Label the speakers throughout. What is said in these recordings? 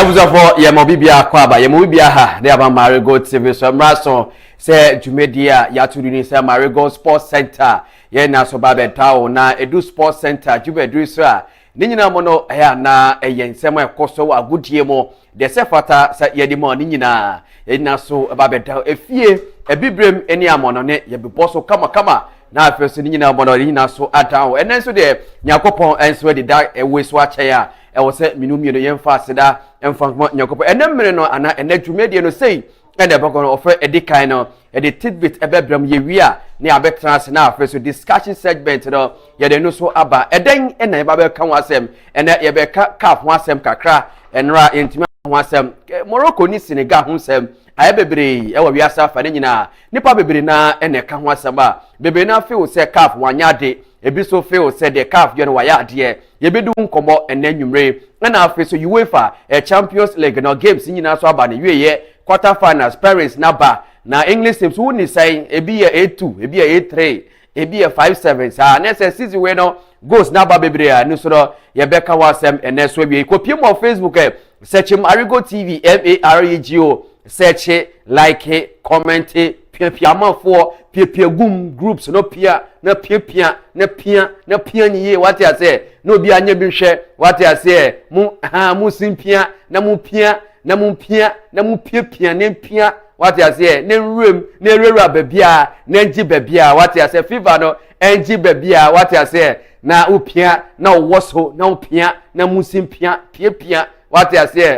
Speaker 1: Ebuzafo ye mobibia kwaba ye mobibia ha de aba MAREGOTV so mraso se dwumedia ya tuduni se Marego Sports Center ye na so ba betawo na Edu Sports Center jubedu so a ni nyina mo no ya na eye nsem ekoso wa agudie mo de se fata se ye di mo ni nyina ye na so ba betawo efie ebibrem eni amono ne ye beboso kama na afeso ni nyina mo no ni nyina so atawo enen so de nyakopon enso de da ewe so ache ya ewo se minumie no yemfa aseda emfa nyakopon enem mere no ana enadwumedie no sei ene bakono ofe edikan no edi tidbit ebebram ye wia ne abetrans na afeso discussion segment no ye de no so aba eden ena ye ba be kan wasem ene ye be ka ho asem kakra enra intima ho asem Morocco ni Senegal ho asem aye bebre ewa wiasa fa ne nyina nipa bebre na ene ka ho asem ba bebre na fe wo se CAF wanyade ebi so fe wo se de CAF ye no wayade ye bedu nkomo enanwumre na afeso UEFA Champions League no games nyina so aba ne wieye quarter finals Paris na ba na English teams who ni say ebi ye A2 ebi ye A3 ebi ye 5-7 sa na say season we no goals na ba bebre a ni so do ye beka wasem ene so bi kopie mo Facebook search MAREGOTV MAREGO search like comment piama for pia gum groups no pia na pia nyi what I say no bi anya bi hwe what I say mu simpia na mu pia ne pia what I say ne room ne rera bebia na nji bebia what I say fever no nji bebia what I say na upia na woso na upia na mu simpia pia what I say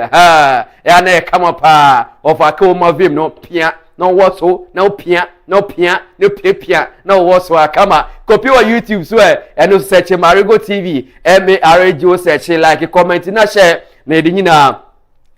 Speaker 1: ya na come up of a coma vim no pia no woso no pia no pia no woso akama copy wa YouTube so and search MAREGOTV MAREGO search like comment na share na edi nyina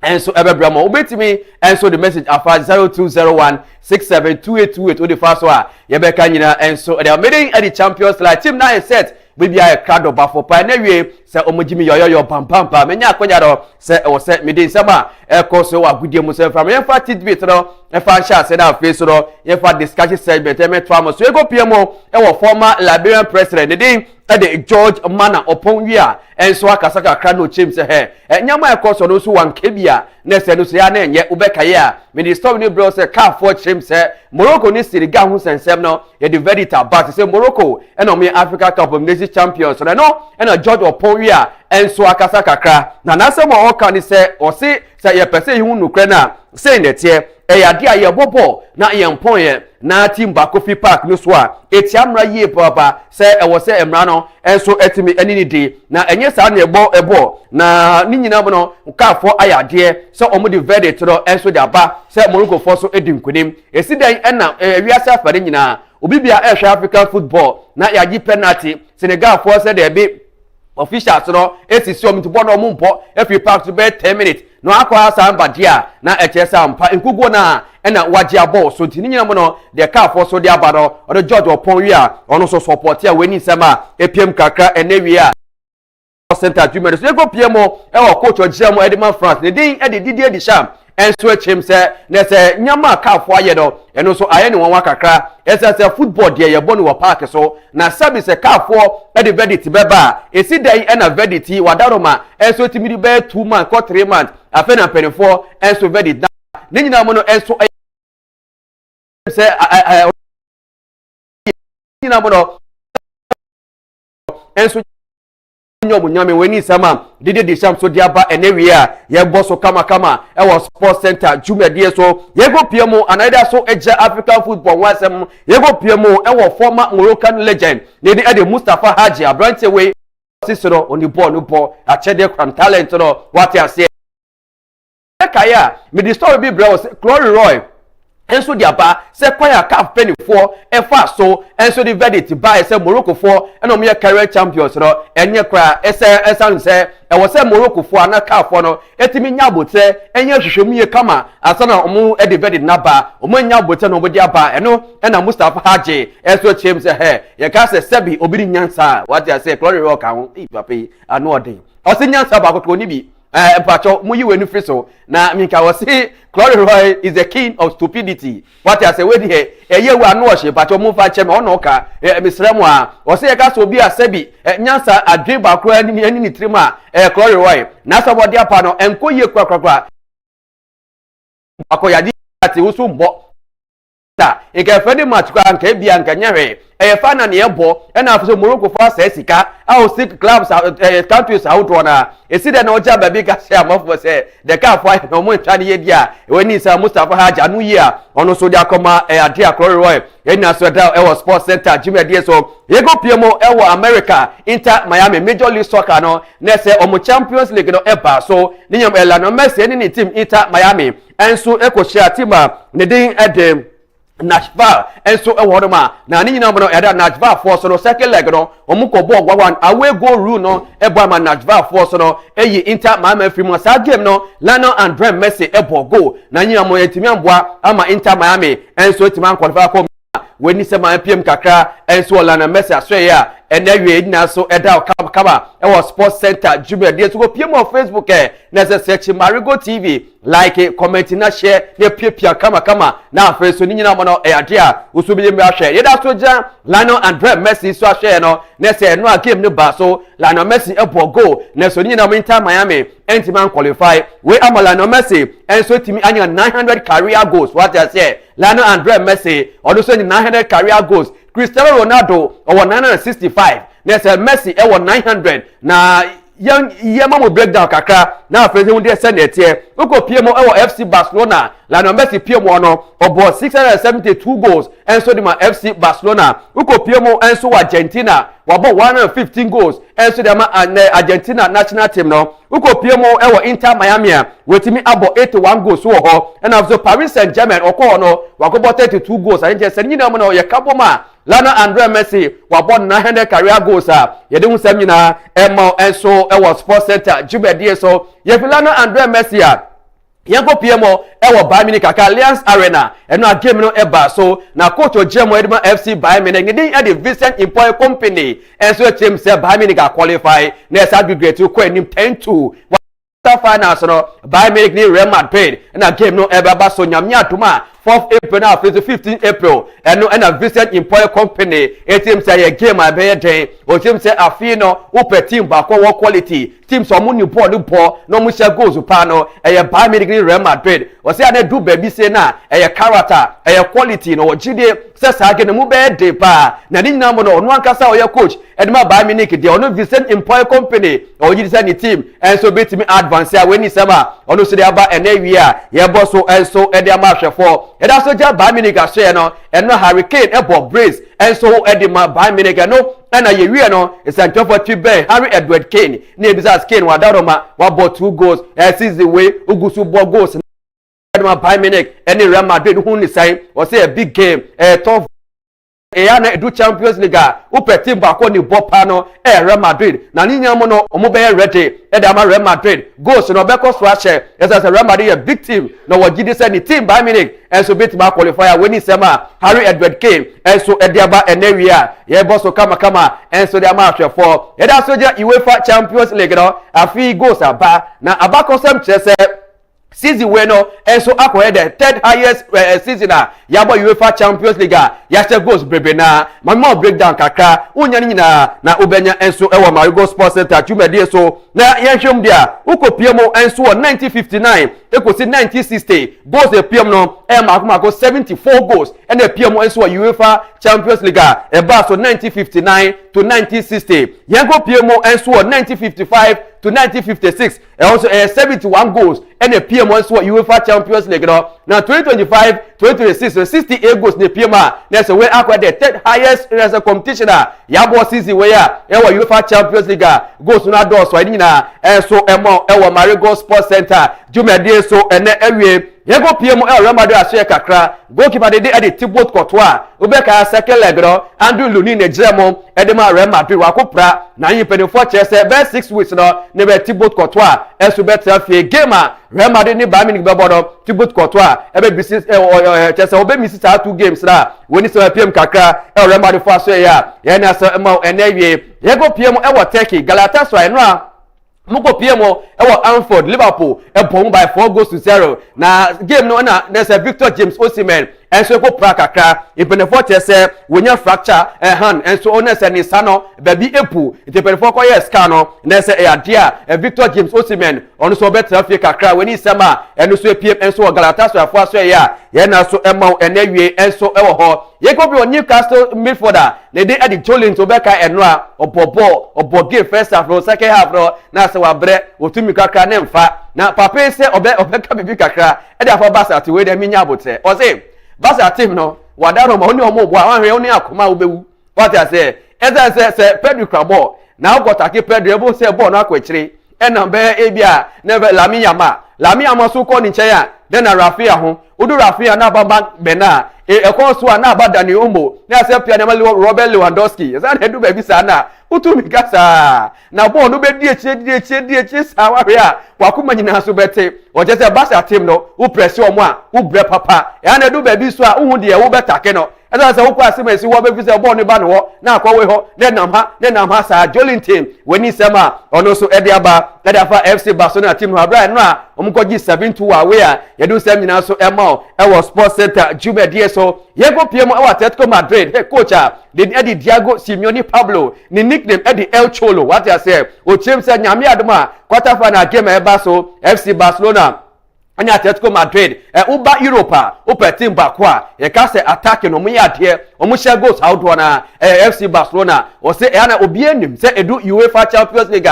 Speaker 1: enso ebebramo obetimi enso the message afa 0201 672828 o the first one ye beka nyina enso they are meeting at the Champions League team na set baby I crowd over for pa na wie se omojimi yoyo pampampa menya akonya do se o se mede nsama ekoso wa gudie mu se from yemfa tidbit no yemfa sha se na face no yemfa discussion segment emetwa so ego piemo former Liberian president the George Mana opon wia enso akasaka kra no chem se he nyama ekoso no so wankebia na se no so ya na enye ubekaye a me stop ni bro se car for chem se Morocco ni Senegal hu sensem no ye the verdict about se Morocco and on me Africa Cup of Nations champions so no and George opon wia enso akasaka kra na nasem o kan ni se o se ye pese hu nukre na se ndetie eyade aye bobo na ye mpon ye na team Bakofi Park no so a etiamra yie papa se ewo se emra no enso etimi enini di na enye sa na ebo na ni nyina bo no kafo ayade se omo di verdict no enso di aba se Morocco for so edi nkunim esidan ena wiase afare nyina obibia ehwe African football na yaji penalty Senegal for se de be officials no esisi omi to bono omo mpo every park to be 10 minutes no akwa samba dia na echesa mpa nkugo na ena waji abo so ntini nyina mo no de car for so de abado o George opon wi a ono so support ya weni sema epiem kakra enewi a center jume so ego piemo coach Ojemo Edman France ne din Didier Deschamps enso echem se na se nyama car for aye do eno so aye ne won kakra ese football de ye bonu wa park so na sabi se car for the verdict beba esi dai ena verdict wadaroma enso timidi be 2 months or 3 months afa na penifo enso verdict na nyina mo no enso se nyina mo no enso nyomu nyame weni sama Didier Deschamps so diaba enewi a ye boso kama ewo sports center jumedie so ye go piemo another so eja African football wasem ye go piemo ewo former Moroccan legend ne de Mustafa Haji Abrante we sisoro on the ball no ball a chede kram talent no what you say kaya me the story be bro Glory Roy enso di aba se kwaya CAF penny for efa so enso di verdict by se Morocco for eno me career champions no enye kra esan se e se Morocco for na CAF no etimi nya bote enye hwehwemu ye kama asana omu e di verdict na ba omu nya bote no bodi aba eno ena Mustafa Haji enso chem se he ye ka se sebi obiri nyansa what you say Glory Rock ahun papi anu odin o se nyansa ba ko ni bi pacho mu yi we nu free so na minka wo say Glory Roy is the king of stupidity what I say we here eye we anu ohye pacho mu fa che me ono ka misremu a wo say ka so bi asabi nyansa adwe ba kro ani ni tirim a Glory Roy na so body apa no enkoye kwakwa akoyadi ati wo so mbo ta e ka fedi match kwa nka bia nka nyawe fa na ne ebo na afso Morocco for say sika how sick clubs countries out na esi de na oja baby ka say amofo say the car for no mo twa ne ye dia we ni sa Mustafa Haja no yi a ono so dia koma ade a Glory Roy na so da sports center jimedie so ye go piemo America Inter Miami Major League Soccer no na say omo Champions League no eba so ni nyam no Messi ni team Inter Miami enso share team ne din edem Nashville enso ewono ma na ni nyina mo no eda Nashville force no second leg no omuko ball gwa away goal rule no ebo ma Nashville force no eyi Inter Miami free mo sa game no Lionel André Messi ebo goal na nyina mo yetimi amboa ama Inter Miami enso etiman qualify ko weni se ma PM kakra enso Lionel Messi aswe ya enewe nyina so eda kama ewo sports center jubile dey to go PM on Facebook na se search Marego TV like comment na share ne pia kama na afa so ni nyina mo no ade a usubile mi ahwe ye da so ja Lionel André Messi so ahwe no na se no a game ne ba so Lionel Messi ebo goal na so ni nyina mo Inter Miami entiman qualify we am Lionel Messi enso timi anya 900 career goals what I say Lionel André Messi odo so ni 900 career goals Cristiano Ronaldo over 965 na say Messi over 900 na yema mo breakdown kakra na afeze hunde send etie uko piemo ewo FC Barcelona Lionel Messi piemo no obo 672 goals enso di ma FC Barcelona uko piemo enso Argentina wabo 115 goals enso di ma Argentina national team no uko piemo ewo Inter Miami wetimi abo 81 goals wo ho and after Paris Saint-Germain oko no wakobo 32 goals anje se nyina mo no ye kaboma Lionel André Messi wabo 900 career goals yede hu sam nyina emo enso ewo sports center jubedie so ye Lionel André Messi yango piemo ewo Bayern Munich kaka Allianz Arena eno a game no eba so na coach Ojemo Edema FC Bayern Munich ngidi e the Vincent Employ Company enso team say Bayern Munich qualify na aggregate ko enim 10-2 finals no Bayern Munich ni Real Madrid na game no eba so nyamnya atuma 4th April na 15th April eno na Vincent Employ Company team say ye game abeye den o team say afino upe team ba ko quality team so mu ni ball no mu share goals pa no Bayern Munich ni Real Madrid o say na do baby say na character quality no jide say sa ge mu be de pa na ni nyina mo no no ankasa o coach edema Bayern Munich de ono Vincent Employ Company o jide say ni team enso betimi advance a weni sama ono so de aba enewi a ye bo so enso e de ama hwefo e da so ja Bayern Munich ahwe no eno Hurricane ebo brace enso e de ma Bayern Munich no na ye wi no isanto for Tibe Harry Edward Kane na ebisa Kane wa daroma wa bought 2 goals season way ugusu bo goals ma Bayern Munich any Real Madrid who ni say o say a big game tough na edu Champions League upe team ba ko ni bopa no Real Madrid na ni nyamo no omo be ready e da ma Real Madrid goals no be ko so ache as Real Madrid a big team no wo gidi say ni team Bayern Munich enso bit ma qualifier we ni sema Harry Edward Kane enso e dia ba enawia ye boss kama enso dia ma hwefo e da so ja UEFA Champions League no afi goals aba na aba consem chese season we no enso akoye the third highest season yabo UEFA Champions League ya che goals brebe na mama breakdown kakra unya nyina na ubenya enso ewo Marego Sports Center tumedie so na yenhwem dia ukopiemo enso 1959 ekosi 1960 goals e piem no mako 74 goals and e piem enso UEFA Champions League e ba so 1959 to 1960 yengo piemo enso 1955 to 1956 also 71 goals and a PM also UEFA Champions League no now 2025 2026 68 goals ne PM that's where acquired the third highest as a competition yabo season where UEFA Champions League goals na do so nyina so emo Marego Sports Center jumedie so ene ewie yego PM Real Madrid ashe kakra goalkeeper de edi Thibaut Courtois obeka second leg no Andrew Luni ne jeremo edema Real Madrid wakopra na yin penifo chese be 6 weeks no ne be Thibaut Courtois esu better fie game Real Madrid ni Bayern Munich be bodo Thibaut Courtois ebe bisis chese obe miss 2 games na woni so PM kakra Real Madrid for so ya na so ema enewie yego PM Turkey Galatasaray no Muko PMO ewo Anfield Liverpool ebom by 4-0 na game no na there's a Victor James Osimhen enso ko prakaka ipenefo chese wonya fracture hand enso onese ni sano baby epu ipenefo ko yes scan no nese adea Victor James Osimhen ono so betra fie kakra weni sema enso epiem enso Galatasaray afo aso ye na so ema enewie enso ewo ho ye ko bi Newcastle midfielder ne de edi Jolin to beka eno a obo game first half no second half no na se wa bre otumi kakra ne mfa na papa se obeka bibi kakra e de afọ Barca ti we de minya abote o say Barca team no wadaro ma oni omo bo awon oni akoma obewu what I say eza se Pedro Crabo na go take Pedro ebo se ball na akwechiri e na be ebia na be Lami Yama so ko ni nche ya de na Rafia ho udu Rafia na baba bena ekon na aba Dani Olmo na se pia na Robert Lewandowski eza na edu baby sana utumi kasa na ball no be die echi sa wa hwe a wakuma nyina so bete o je se Barca team no u press omo a u bre papa ya na edu baby so a uhu de wo betake no eza se wo kwa asemesi wo be fi se ball no ba no ho na akwa we ho ne nam ha sa Jolin team weni sema ono so ede aba ede afa FC Barcelona team no abra no a omkogi 7-2 away a yedu sem nyina so ema ewo Sports Center Jumedie so yego PM ewo Atletico Madrid hey coach the Diego Simeone Pablo ni nickname Eddie El Cholo what I say o team say nyame adoma quarter final game eba so FC Barcelona anya Atletico Madrid uba Europa upa team bakwa ye ka se attack no mu yade o mu share goals outdo na FC Barcelona o se na obienim se edu UEFA Champions League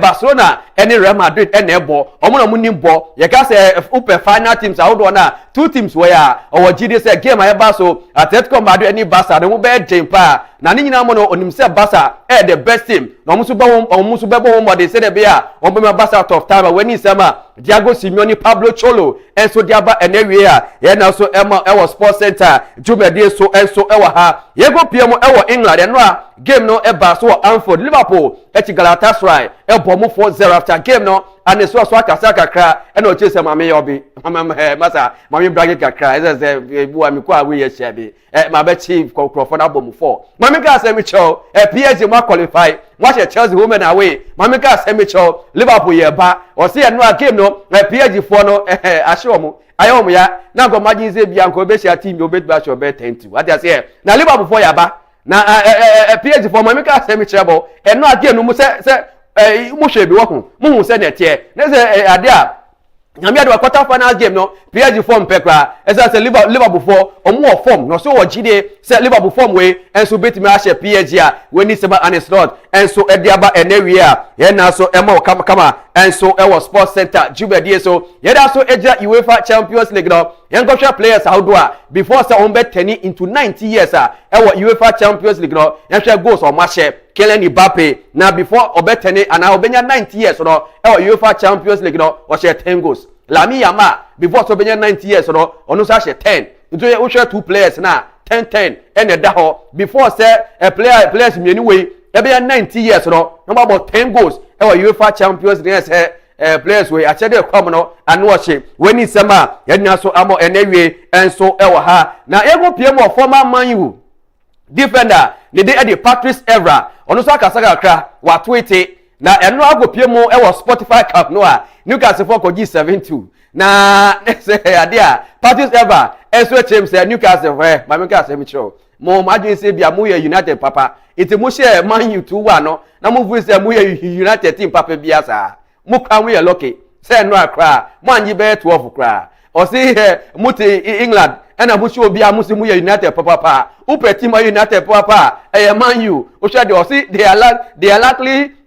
Speaker 1: Barcelona any Real Madrid ene ebo o mu na mu nimbo ye ka se upa final teams outdo na two teams where o gide se game eba so Atletico Madrid any Barca no mu be jempa na ni nyina mo no onim se Barca the best team no mu so be bo mo de se de be a o be Barca top time when ni sama Diego Simeone Pablo Cholo enso diaba enewie a ye na so ewo Sports Center Jumedie so enso ewo ha ye go PM ewo England eno a game no eba so Anfield Liverpool echi Galatasaray ebo mu 4-0 after game no and so akasa kakra eno chese mame yobi masa mame brage kakra eze buwa mi kwa we ye shebe ma be chief for na bom 4 mame ka say mi cho PSG ma qualify ma she Chelsea women away mame ka say mi cho Liverpool ye ba o se eno a game no PSG for no ahye omo ayo ya na go magin se bia nko be share team obet ba show be 10-2 what I say na Liverpool for ya ba na PSG for mame ka say mi chebo eno a game no mu se mo hwe bi wo ho mo hu se na tie na se ade a nyame ade quarter final game no PSG form pekra esa se Liverpool for omo form no so wo gide se Liverpool form we enso betimi a hye PSG a weni seba aneslot enso ede aba enewie a ye na so ema kama enso ewo Sports Center Jumedie so ye da so eja UEFA Champions League no yen go hwe players how do a before say on bet 10 into 90 years a ewo UEFA Champions League no yen hwe goals o ma hye Kylian Mbappe na before obetene ana obenya 90 years no UEFA Champions League no o hye 10 goals Lami Yama before so obenya 90 years no ono so hye 10 nto ye wo hwe two players na 10 ene da ho before say players mienu we ebenya 90 years no about 10 goals UEFA Champions League say players we achede kwam no anu oche weni sema yenya so amo enewie enso ewo ha na ego PM of former Man U defender ne de Patrice Evra ono so akasaka kra wa tweet na eno ago PM ewo Spotify Cup no a Newcastle for ko G72 na say ade a Patrice Evra enso chem say Newcastle ma me ka say me show mo madwin say bia mo ye United papa iti mo share Man U 2-1 no na mo vu say mo ye United team papa bia sa mo kwa mo ye lucky say no akra mo anyi be 12 kra o say mo te England and mo show bia mo say mo ye United papa upe team United papa Man U o share they say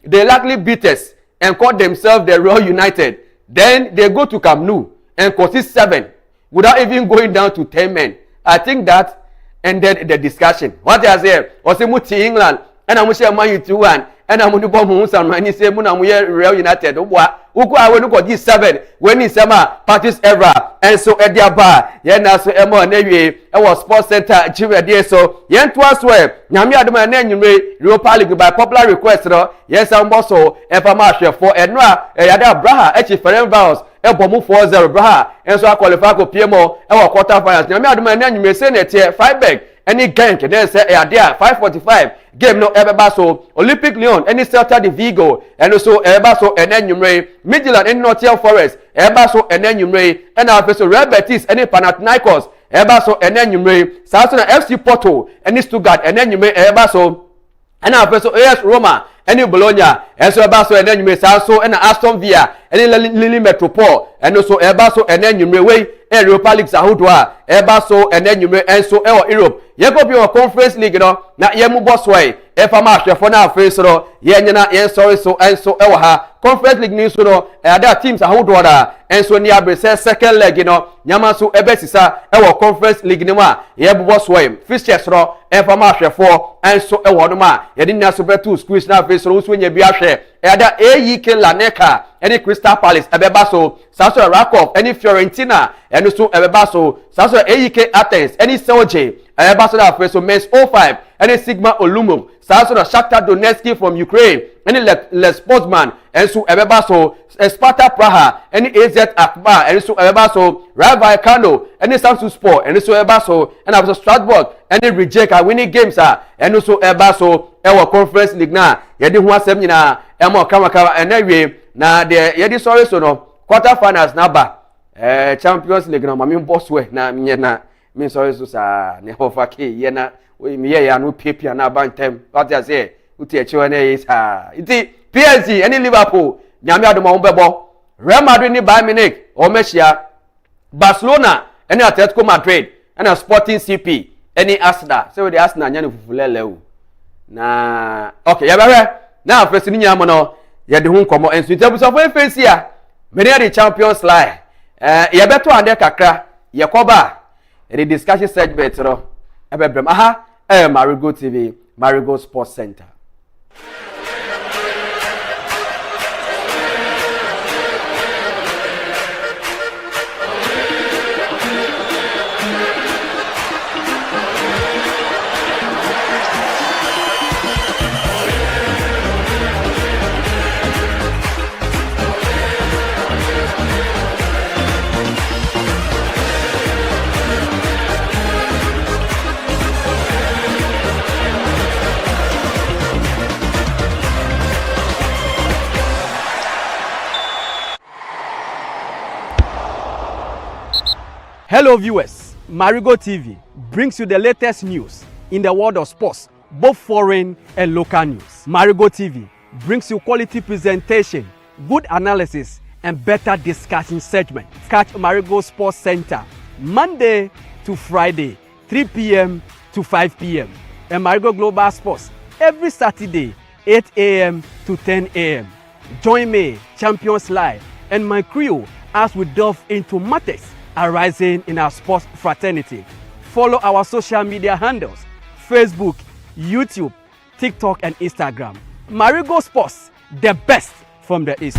Speaker 1: they likely beaters and call themselves the Royal United then they go to Camp Nou and concede 7 without even going down to 10 men. I think that ended the discussion. What I say, o say mo ti England and I mo share Man U 2-1 and I mo do bomb mo san man say mo na mo Real United o boa uko awe no go G7 when is sama Patrice Evra and so ediaba ye na so emo na wie e was Sports Center Jumedie so ye nto aso nyame adoma na anwumre Europa League by popular request no yes am boso e fa ma hwefo eno a yada Braha echi Ferencvaros e bomu 4-0 Braha enso a qualify ko PMO e wa quarter finals nyame adoma na anwumre se na tie 5 bag any gank then say yada 5:45 game no ebeba so Olympic Lyon any Celta de Vigo and also ebeba so enenwumre Midland and Nottingham Forest ebeba so enenwumre and after so Real Betis any Panathinaikos ebeba so enenwumre so na FC Porto any Stuttgart enenwumre ebeba so and after so AS Roma any Bologna and so eba so enenwumre so and Aston Villa any Lille Metropole and also eba so enenwumre we Europa League ahodoa eba so enenwumre and so Europe Yekopio Conference League no na yemu boss way e fa ma hwefo na afi so no ye nyina ye sorry so and so e ha Conference League ni so no ada teams ahodoa da and so ni abrese second leg no nyama so ebesisa e Conference League ni ma ye boss way fixtures no e fa ma hwefo and so e no ma ye di na so betu squeeze na afi so so nya bi ahwe ada AEK Laneka any Crystal Palace ebeba so Saso Rakov any Fiorentina and so ebeba so Saso AEK Athens any Celje ebeba so na so Mens 05 any Sigma Olumov Saso Shakhtar Donetsk from Ukraine any Les Sportsman and so ebeba so Sparta Praha any AZ Akbar and so ebeba so Rail Vallecano any Samsun Sport and so ebeba so and also Strasbourg any reject winning games and also ebeba so Conference League na yedi ho asem nyina emo kamaka enawie na de yedi sorry so no quarter finals na ba Champions League na mami boss we na nye na me sorry so sa ne hofa ke ye na we me ye ya no pepia na ban tem what you say uti e chiwa na ye sa iti PSG any Liverpool nyame adoma wo bebo Real Madrid ni Bayern Munich o mehia Barcelona any Atletico Madrid and Sporting CP any Arsenal so we the Arsenal nya no fufulele o na okay ya behwe na afesi ni nyama no ye de hu nkomo ensu ntabuso fo efesi a me the Champions League ye beto ande kakra ye koba the discussion segment no ebebrem aha Marego TV Marego Sports Center.
Speaker 2: Hello viewers, Marego TV brings you the latest news in the world of sports, both foreign and local news. Marego TV brings you quality presentation, good analysis and better discussion segment. Catch Marego Sports Center Monday to Friday, 3 p.m. to 5 p.m. and Marego Global Sports every Saturday, 8 a.m. to 10 a.m. Join me, Champions Live, and my crew as we delve into matters arising in our sports fraternity. Follow our social media handles: Facebook, YouTube, TikTok, and Instagram. Marego Sports, the best from the East.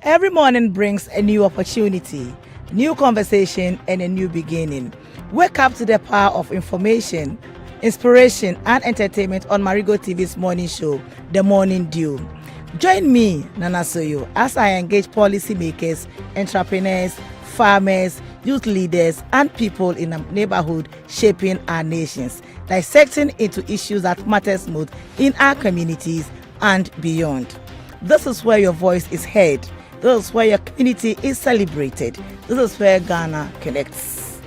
Speaker 3: Every morning brings a new opportunity, new conversation, and a new beginning. Wake up to the power of information, inspiration, and entertainment on Marego TV's morning show, The Morning Dew. Join me, Nana Soyo, as I engage policymakers, entrepreneurs, farmers, youth leaders, and people in the neighborhood shaping our nations, dissecting into issues that matters most in our communities and beyond. This is where your voice is heard. This is where your community is celebrated. This is where Ghana connects.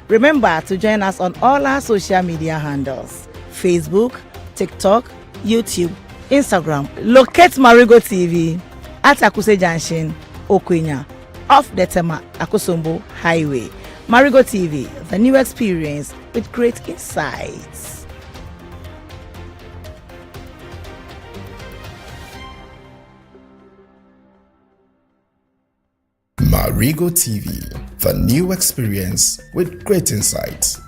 Speaker 3: Remember to join us on all our social media handles: Facebook, TikTok, YouTube, Instagram. Locate Marego TV at Akuse Junction, Okwenya, off the Tema Akosombo Highway. Marego TV, the new experience with great insights.
Speaker 4: Marego TV, the new experience with great insights.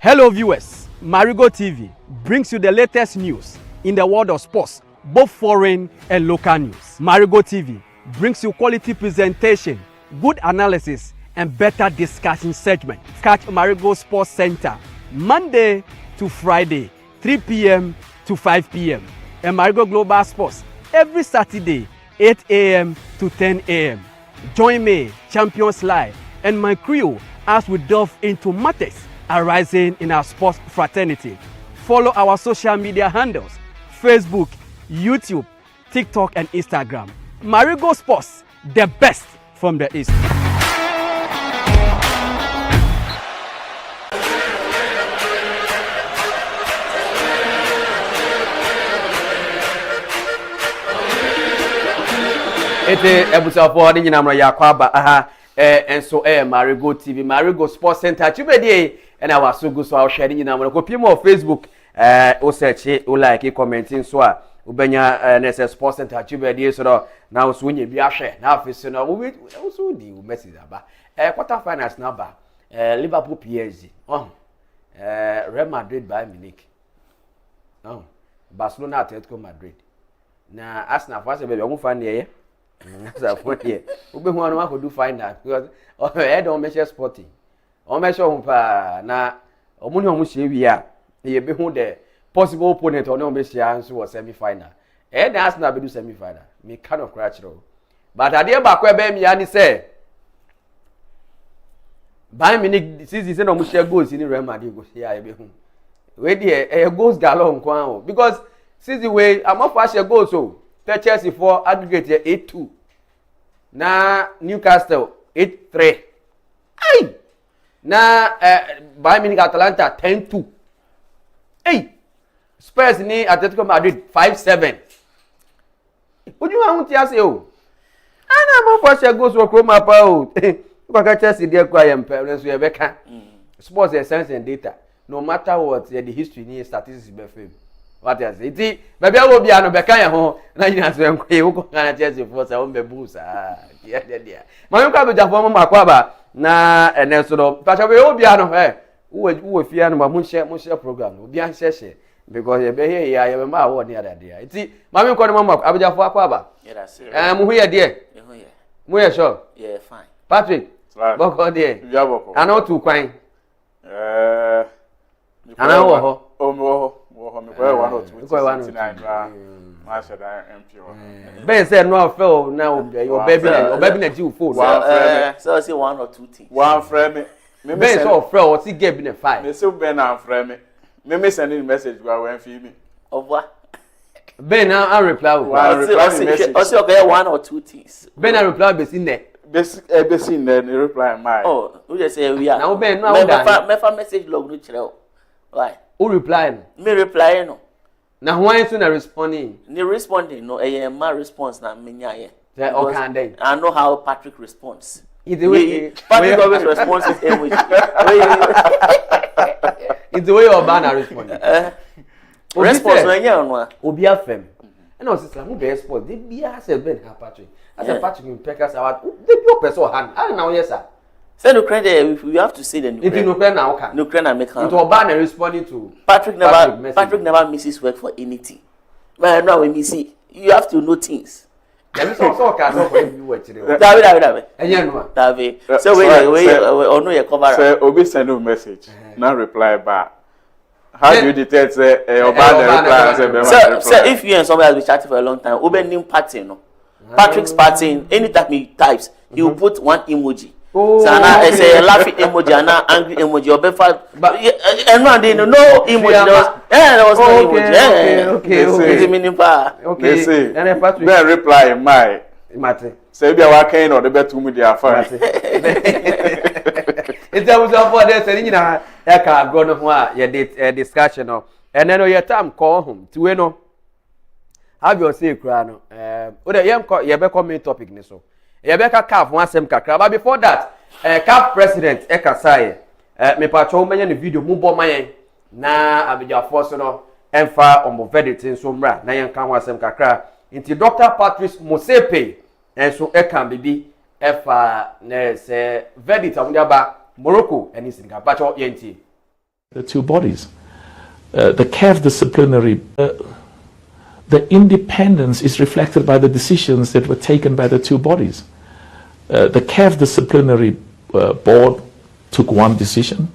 Speaker 2: Hello viewers, Marego TV brings you the latest news in the world of sports, both foreign and local news. Marego TV brings you quality presentation, good analysis and better discussion segment. Catch Marego Sports Center Monday to Friday, 3 p.m. to 5 p.m. and Marego Global Sports every Saturday, 8 a.m. to 10 a.m. Join me, Champions Live, and my crew as we delve into matters arising in our sports fraternity. Follow our social media handles: Facebook, YouTube, TikTok, and Instagram. Marego Sports, the best from the East.
Speaker 1: Ete ebusafo ni nyina mra yakwaba aha enso Marego TV, Marego Sports Center chibedie na wasugu so ahwe ni nyina mra ko pimo Facebook o search o like commenting so a ubenya na Sports Center chibedie so do na o so nya bi ahwe na afisi no wo so di o message aba quarter finals na ba Liverpool PSG Real Madrid Bayern Munich Barcelona Atletico Madrid na Arsenal for say be o fan ne so for here we be one ko do final because I don't measure sporting o measure hom pa na omuni omu hye wi a ye be hu the possible opponent on o be hye so semi final the Arsenal be do semi final me kind of crash ro but ade ba kwa be mi ani say Bayern Munich season say no mu share goals in Real Madrid go share ye be hu we dey goals galon kwa o because season we am of share goals so Chelsea for aggregate 8-2. Na Newcastle 8-3. Ay! Na Bayern Munich Atalanta 10-2. Hey! Spurs ni Atletico Madrid 5-7. Would you want to say oh? Ana mo for share goals for Roma pa o. Kwa Chelsea dey kwa yem parents we be kan. Sports essence and data. No matter what the history ni statistics be fame. What you say? Iti baby I will be ano beka ya ho na nyina so enkoye wo kana Chelsea for say on be busa. Dia. Ma yo ka be jafo mo akwa ba na ene so do. Pacha we obi ano wo fie ano ba mo share program. Obi an share because ye be here ya ye be ma award ni ada dia. Iti ma me ko no mo abjafo akwa ba.
Speaker 5: Yeah, that's it.
Speaker 1: Mo hu ye de.
Speaker 5: Hu ye.
Speaker 1: Mo ye sure.
Speaker 5: Yeah, fine.
Speaker 1: Patrick. Boko de.
Speaker 6: Ya boko.
Speaker 1: Ana tu kwan. Ana wo ho.
Speaker 6: O mo ho. Me kwa 1 or 2 ma shada MP.
Speaker 1: Ben say no fail now your baby na ji phone.
Speaker 5: So say 1 or 2 things.
Speaker 6: One frame me.
Speaker 1: Ben so fail what he get be 5.
Speaker 6: Me say Ben na frame me. Me sending message go when fi me.
Speaker 5: Of what?
Speaker 1: Ben na reply.
Speaker 5: Also okay 1 or 2 things.
Speaker 1: Ben na reply be in there.
Speaker 6: Be seen there reply my.
Speaker 5: Oh, we just say we are.
Speaker 1: Now Ben no
Speaker 5: me message log no chire. Why?
Speaker 1: Who reply?
Speaker 5: Me reply no.
Speaker 1: Na why so na responding?
Speaker 5: Ni responding no my response na me nya ye.
Speaker 1: Okay,
Speaker 5: I know how Patrick responds.
Speaker 1: It's the way
Speaker 5: Patrick always responds with emoji.
Speaker 1: It's the way your banner respond.
Speaker 5: Response when you no.
Speaker 1: Obi afem. And no sister who be sport. They be as Ben Patrick. As a Patrick in Peckers about they be person hand. I know yes sir.
Speaker 5: Say no credit we have to say the no
Speaker 1: credit. If no credit now can.
Speaker 5: No credit make
Speaker 1: am. Into Obana responding to
Speaker 5: Patrick never misses work for anything. But now when you see you have to know things.
Speaker 1: Let me so can so for you work today.
Speaker 5: David.
Speaker 1: Enye no.
Speaker 5: David. So we or no you cover.
Speaker 6: Say Obi send a message. Now reply back. How do you detect say Obana reply?
Speaker 5: So if you and somebody has been chatting for a long time, Obi name pattern no. Patrick's pattern anytime he types, he will put one emoji.
Speaker 1: Oh,
Speaker 5: so now it's a laughing emoji and an angry emoji or better. But and no, they no emoji. There was no emoji. Okay. Meaning pa.
Speaker 6: Okay. Say, then reply my.
Speaker 1: Mate.
Speaker 6: Say be working or the better me their fire.
Speaker 1: It's always about this. And you know, I can't go no more. You did discussion no. And then your time call home to we know. Have your say, Crano. You be come main topic ni so. Yebeka CAF one sem kakra but before that CAF president Ekasaye me pacho menye ne video mu bo mayen na abija force no emfa on verdict nso mra na yen kan one sem kakra inti Dr. Patrice Mosepe enso ekan bibi efa na se verdict amudia ba Morocco eni singa pacho yenti
Speaker 7: the two bodies the CAF disciplinary the independence is reflected by the decisions that were taken by the two bodies. The CAF disciplinary board took one decision.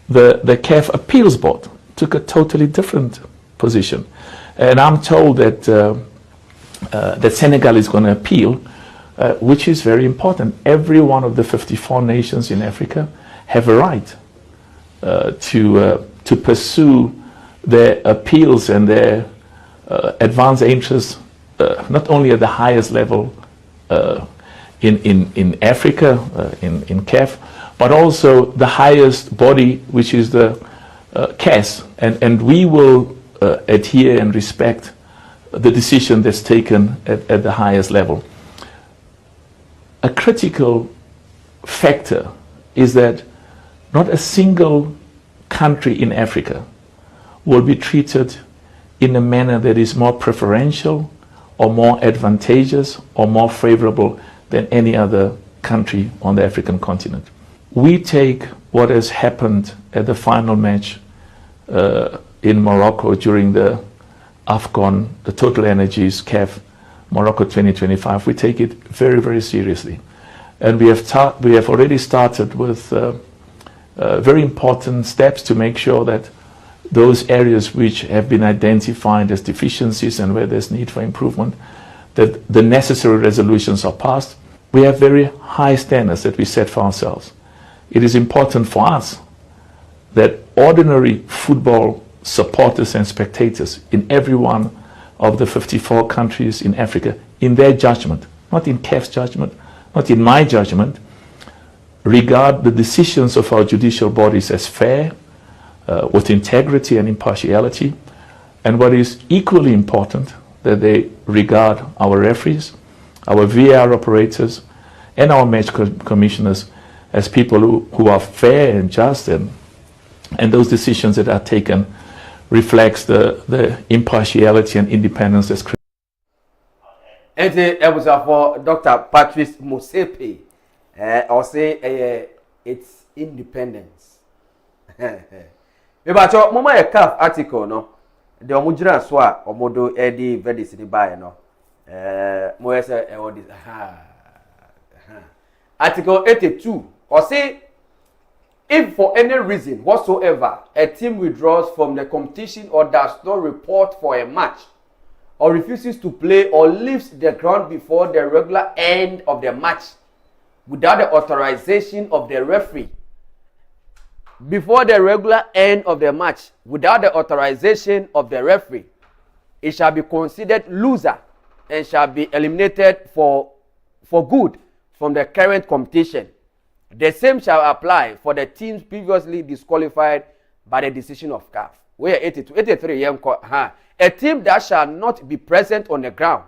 Speaker 7: The CAF appeals board took a totally different position. And I'm told that that Senegal is going to appeal. which is very important. Every one of the 54 nations in Africa have a right to pursue their appeals and their advance interests, not only at the highest level in Africa, in CAF, but also the highest body, which is the CAS. And we will adhere and respect the decision that's taken at the highest level. A critical factor is that not a single country in Africa will be treated in a manner that is more preferential or more advantageous or more favorable than any other country on the African continent. We take what has happened at the final match in Morocco during the AFCON, the Total Energies CAF Morocco 2025, we take it very, very seriously. And we have already started with very important steps to make sure that those areas which have been identified as deficiencies and where there's need for improvement, that the necessary resolutions are passed. We have very high standards that we set for ourselves. It is important for us that ordinary football supporters and spectators in every one of the 54 countries in Africa, in their judgment, not in CAF's judgment, not in my judgment, regard the decisions of our judicial bodies as fair, with integrity and impartiality, and what is equally important, that they regard our referees, our VAR operators, and our match commissioners as people who are fair and just, and those decisions that are taken reflects the impartiality and independence that's critical.
Speaker 1: And it was for Dr. Patrice Mosepe, or say it's independence. But your mama a calf article no, the omujira swa omodo edi verdis ni buy no. Mo say all this Article 82 or say if for any reason whatsoever a team withdraws from the competition or does not report for a match or refuses to play or leaves the ground before the regular end of the match without the authorization of the referee, before the regular end of the match without the authorization of the referee, it shall be considered loser and shall be eliminated for good from the current competition. The same shall apply for the teams previously disqualified by the decision of CAF. We are 82, 83. A team that shall not be present on the ground,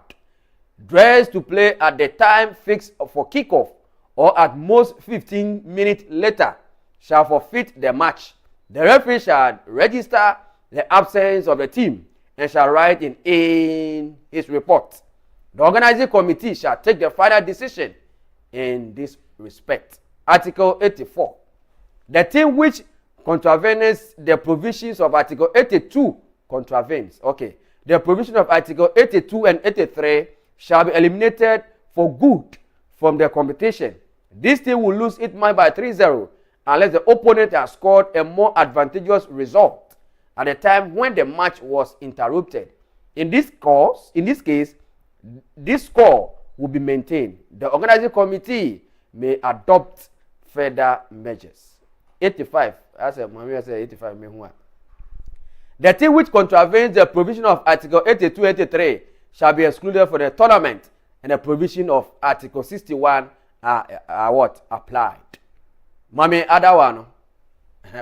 Speaker 1: dressed to play at the time fixed for kickoff or at most 15 minutes later, shall forfeit the match. The referee shall register the absence of the team and shall write in his report. The organizing committee shall take the final decision in this respect. Article 84. The team which contravenes the provisions of Article 82 contravenes. Okay. The provision of Article 82 and 83 shall be eliminated for good from the competition. This team will lose its match by 3-0 unless the opponent has scored a more advantageous result at the time when the match was interrupted. In this case, this score will be maintained. The organizing committee may adopt further measures. 85. As a Maria said, 85. The team which contravenes the provision of Article 82-83 shall be excluded for the tournament, and the provision of Article 61 are applied. Mami other one,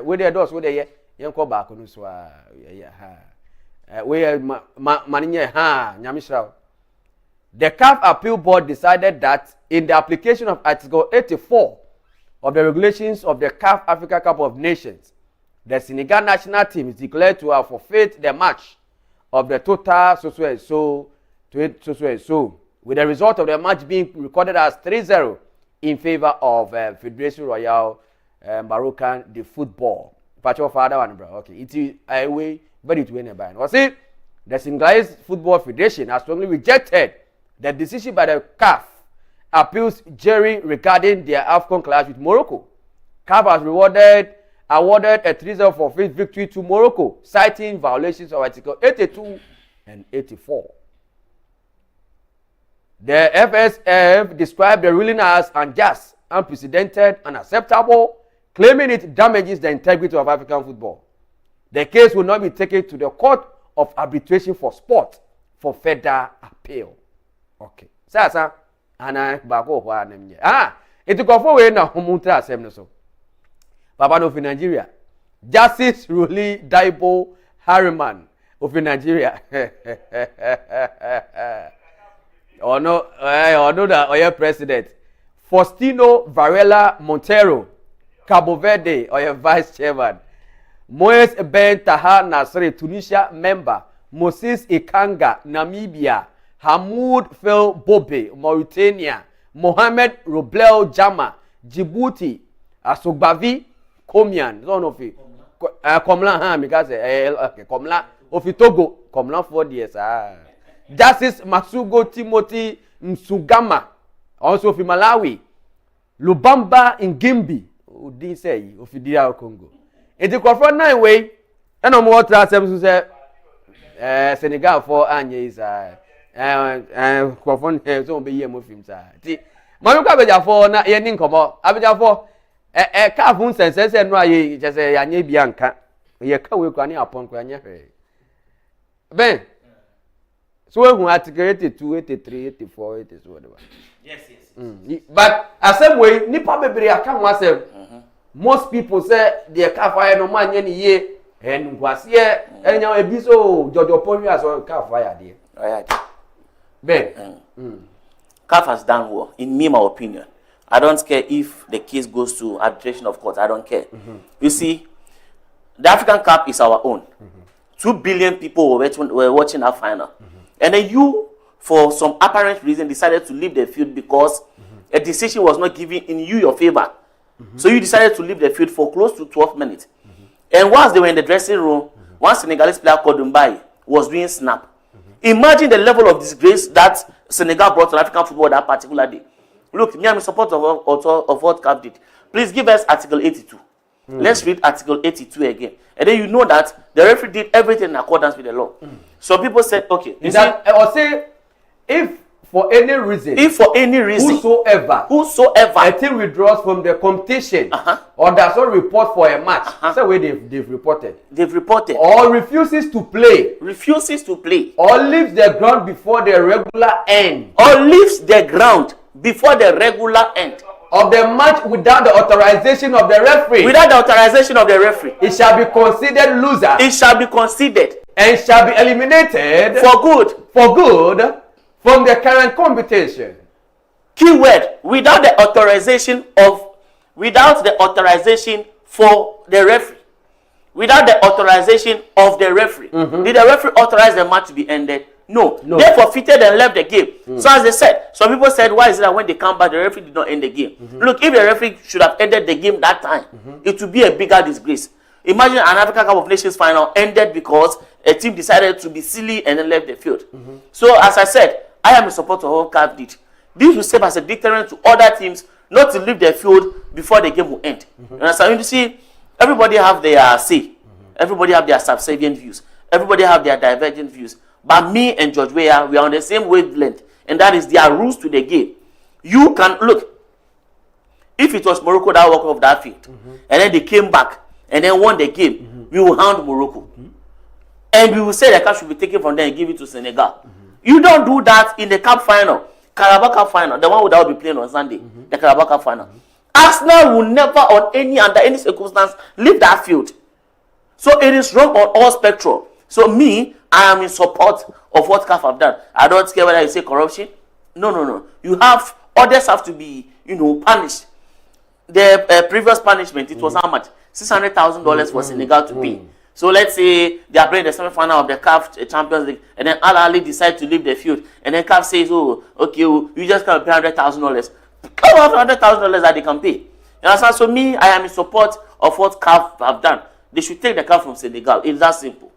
Speaker 1: where they does where they yanko back on so where maninya nyamishrao. The CAF Appeal Board decided that in the application of Article 84 of the regulations of the CAF Africa Cup of Nations, the Senegal national team is declared to have forfeit the match of the total so with the result of the match being recorded as 3-0 in favor of Federation Royale Moroccan de Football. Patch of father one, bro. Okay, it's a way very to win by. See, the Senegalese Football Federation has strongly rejected the decision by the CAF appeals jury regarding their AFCON clash with Morocco. CAF has awarded a 3-0 forfeit victory to Morocco, citing violations of Article 82 and 84. The FSF described the ruling as unjust, unprecedented, unacceptable, claiming it damages the integrity of African football. The case will not be taken to the Court of Arbitration for Sport for further appeal. Okay. Sasa, ana bako ho anemye. It go for we na homuntra asem no so. Papa no fi Nigeria. Justice Ruli Daibo Harriman of Nigeria. Or no that Oya president. Faustino Varela Montero, Cabo Verde, Oya vice chairman. Moes Ben Taha Nasri, Tunisia member. Moses Ikanga, Namibia. Hamoud Phil Bobe, Mauritania. Mohamed Roblel Jama, Djibouti. Asogbavi, Komian, son of it. Komla, because okay, Komla, of Togo, Komla 4 years. Justice Masugo Timothy Msugama, also of Malawi. Lubamba Ngimbi, who did say, of DR Congo. And the Crawford 9 way, and no more transams say Senegal for Anya is Crawford so be here with him. Manuka Beja for na yenin komo, Abeja for car phone sense and why just say Anya Bianca. Ye can we can upon Quanya. Ben. So when article 82, 83, 84, 80, whatever.
Speaker 5: Yes.
Speaker 1: But as same way, Nipa Bebre account myself. Most people say they can't fire no man any year and was here and now a biso Jojo Pony as well can't fire there.
Speaker 5: Right.
Speaker 1: Ben.
Speaker 5: CAF has done well, in me, my opinion. I don't care if the case goes to arbitration of court. I don't care. You see, the African Cup is our own. 2 billion people were watching our final. And then you, for some apparent reason, decided to leave the field because a decision was not given in your favor. So you decided to leave the field for close to 12 minutes. And once they were in the dressing room, one Senegalese player called Dumbai was doing snap. Imagine the level of disgrace that Senegal brought to African football that particular day. Look, me, I'm in support of what CAF did. Please give us Article 82. Let's read Article 82 again. And then you know that the referee did everything in accordance with the law. So people said, okay.
Speaker 1: Or say, if for any reason, whosoever a team withdraws from the competition or does not report for a match, that's the way they've reported. Or refuses to play, or leaves the ground before the regular end, of the match without the authorization of the referee, it shall be considered loser. And shall be eliminated
Speaker 5: for good
Speaker 1: from the current competition.
Speaker 5: Keyword: without the authorization for the referee. Without the authorization of the referee. Did the referee authorize the match to be ended? No. They forfeited and left the game. So as they said, some people said, why is it that when they come back, the referee did not end the game? Look, if the referee should have ended the game that time, it would be a bigger disgrace. Imagine an African Cup of Nations final ended because a team decided to be silly and then left the field. So as I said, I am in support of what CAF did. This will serve as a deterrent to other teams not to leave the field before the game will end. And so you see, everybody have their say. Everybody have their subservient views. Everybody have their divergent views. But me and George Weah, we are on the same wavelength. And that is their rules to the game. You can, look, if it was Morocco that walked off that field, and then they came back, and then won the game, we will hound Morocco. And we will say the cup should be taken from them and give it to Senegal. You don't do that in the cup final, Carabao Cup final, the one that will be playing on Sunday, the Carabao Cup final. Arsenal will never, under any circumstance, leave that field. So it is wrong on all spectrum. So me, I am in support of what CAF have done. I don't care whether you say corruption. No. Others have to be, punished. The previous punishment, it was how much? $600,000 for Senegal to pay. So let's say they are playing the semi-final of the CAF Champions League, and then Al Ahly decide to leave the field, and then CAF says, "Oh, okay, you just can pay $100,000." Come on, $100,000 that they can pay. You understand? So me, I am in support of what CAF have done. They should take the CAF from Senegal. It's that simple.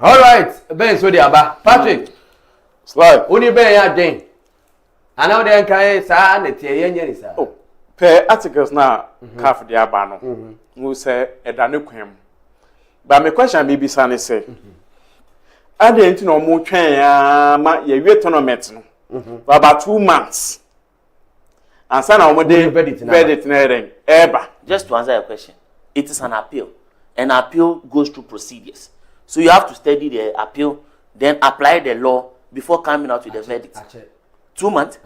Speaker 1: All right, Ben Sodiaba, Patrick.
Speaker 6: Slide.
Speaker 1: Only Ben ya den. And now they can say, "Ne tie yenye ni sa."
Speaker 6: Oh, per articles na CAF dia ba no. We say edane kwem. But my question may be say, ade enti no mo twen ya ma ye wie tournament no for about 2 months and say na mo dey verdict na eren eba.
Speaker 5: Just to answer your question, it is an appeal. An appeal goes through procedures, so you have to study the appeal, then apply the law before coming out with the verdict. 2 months.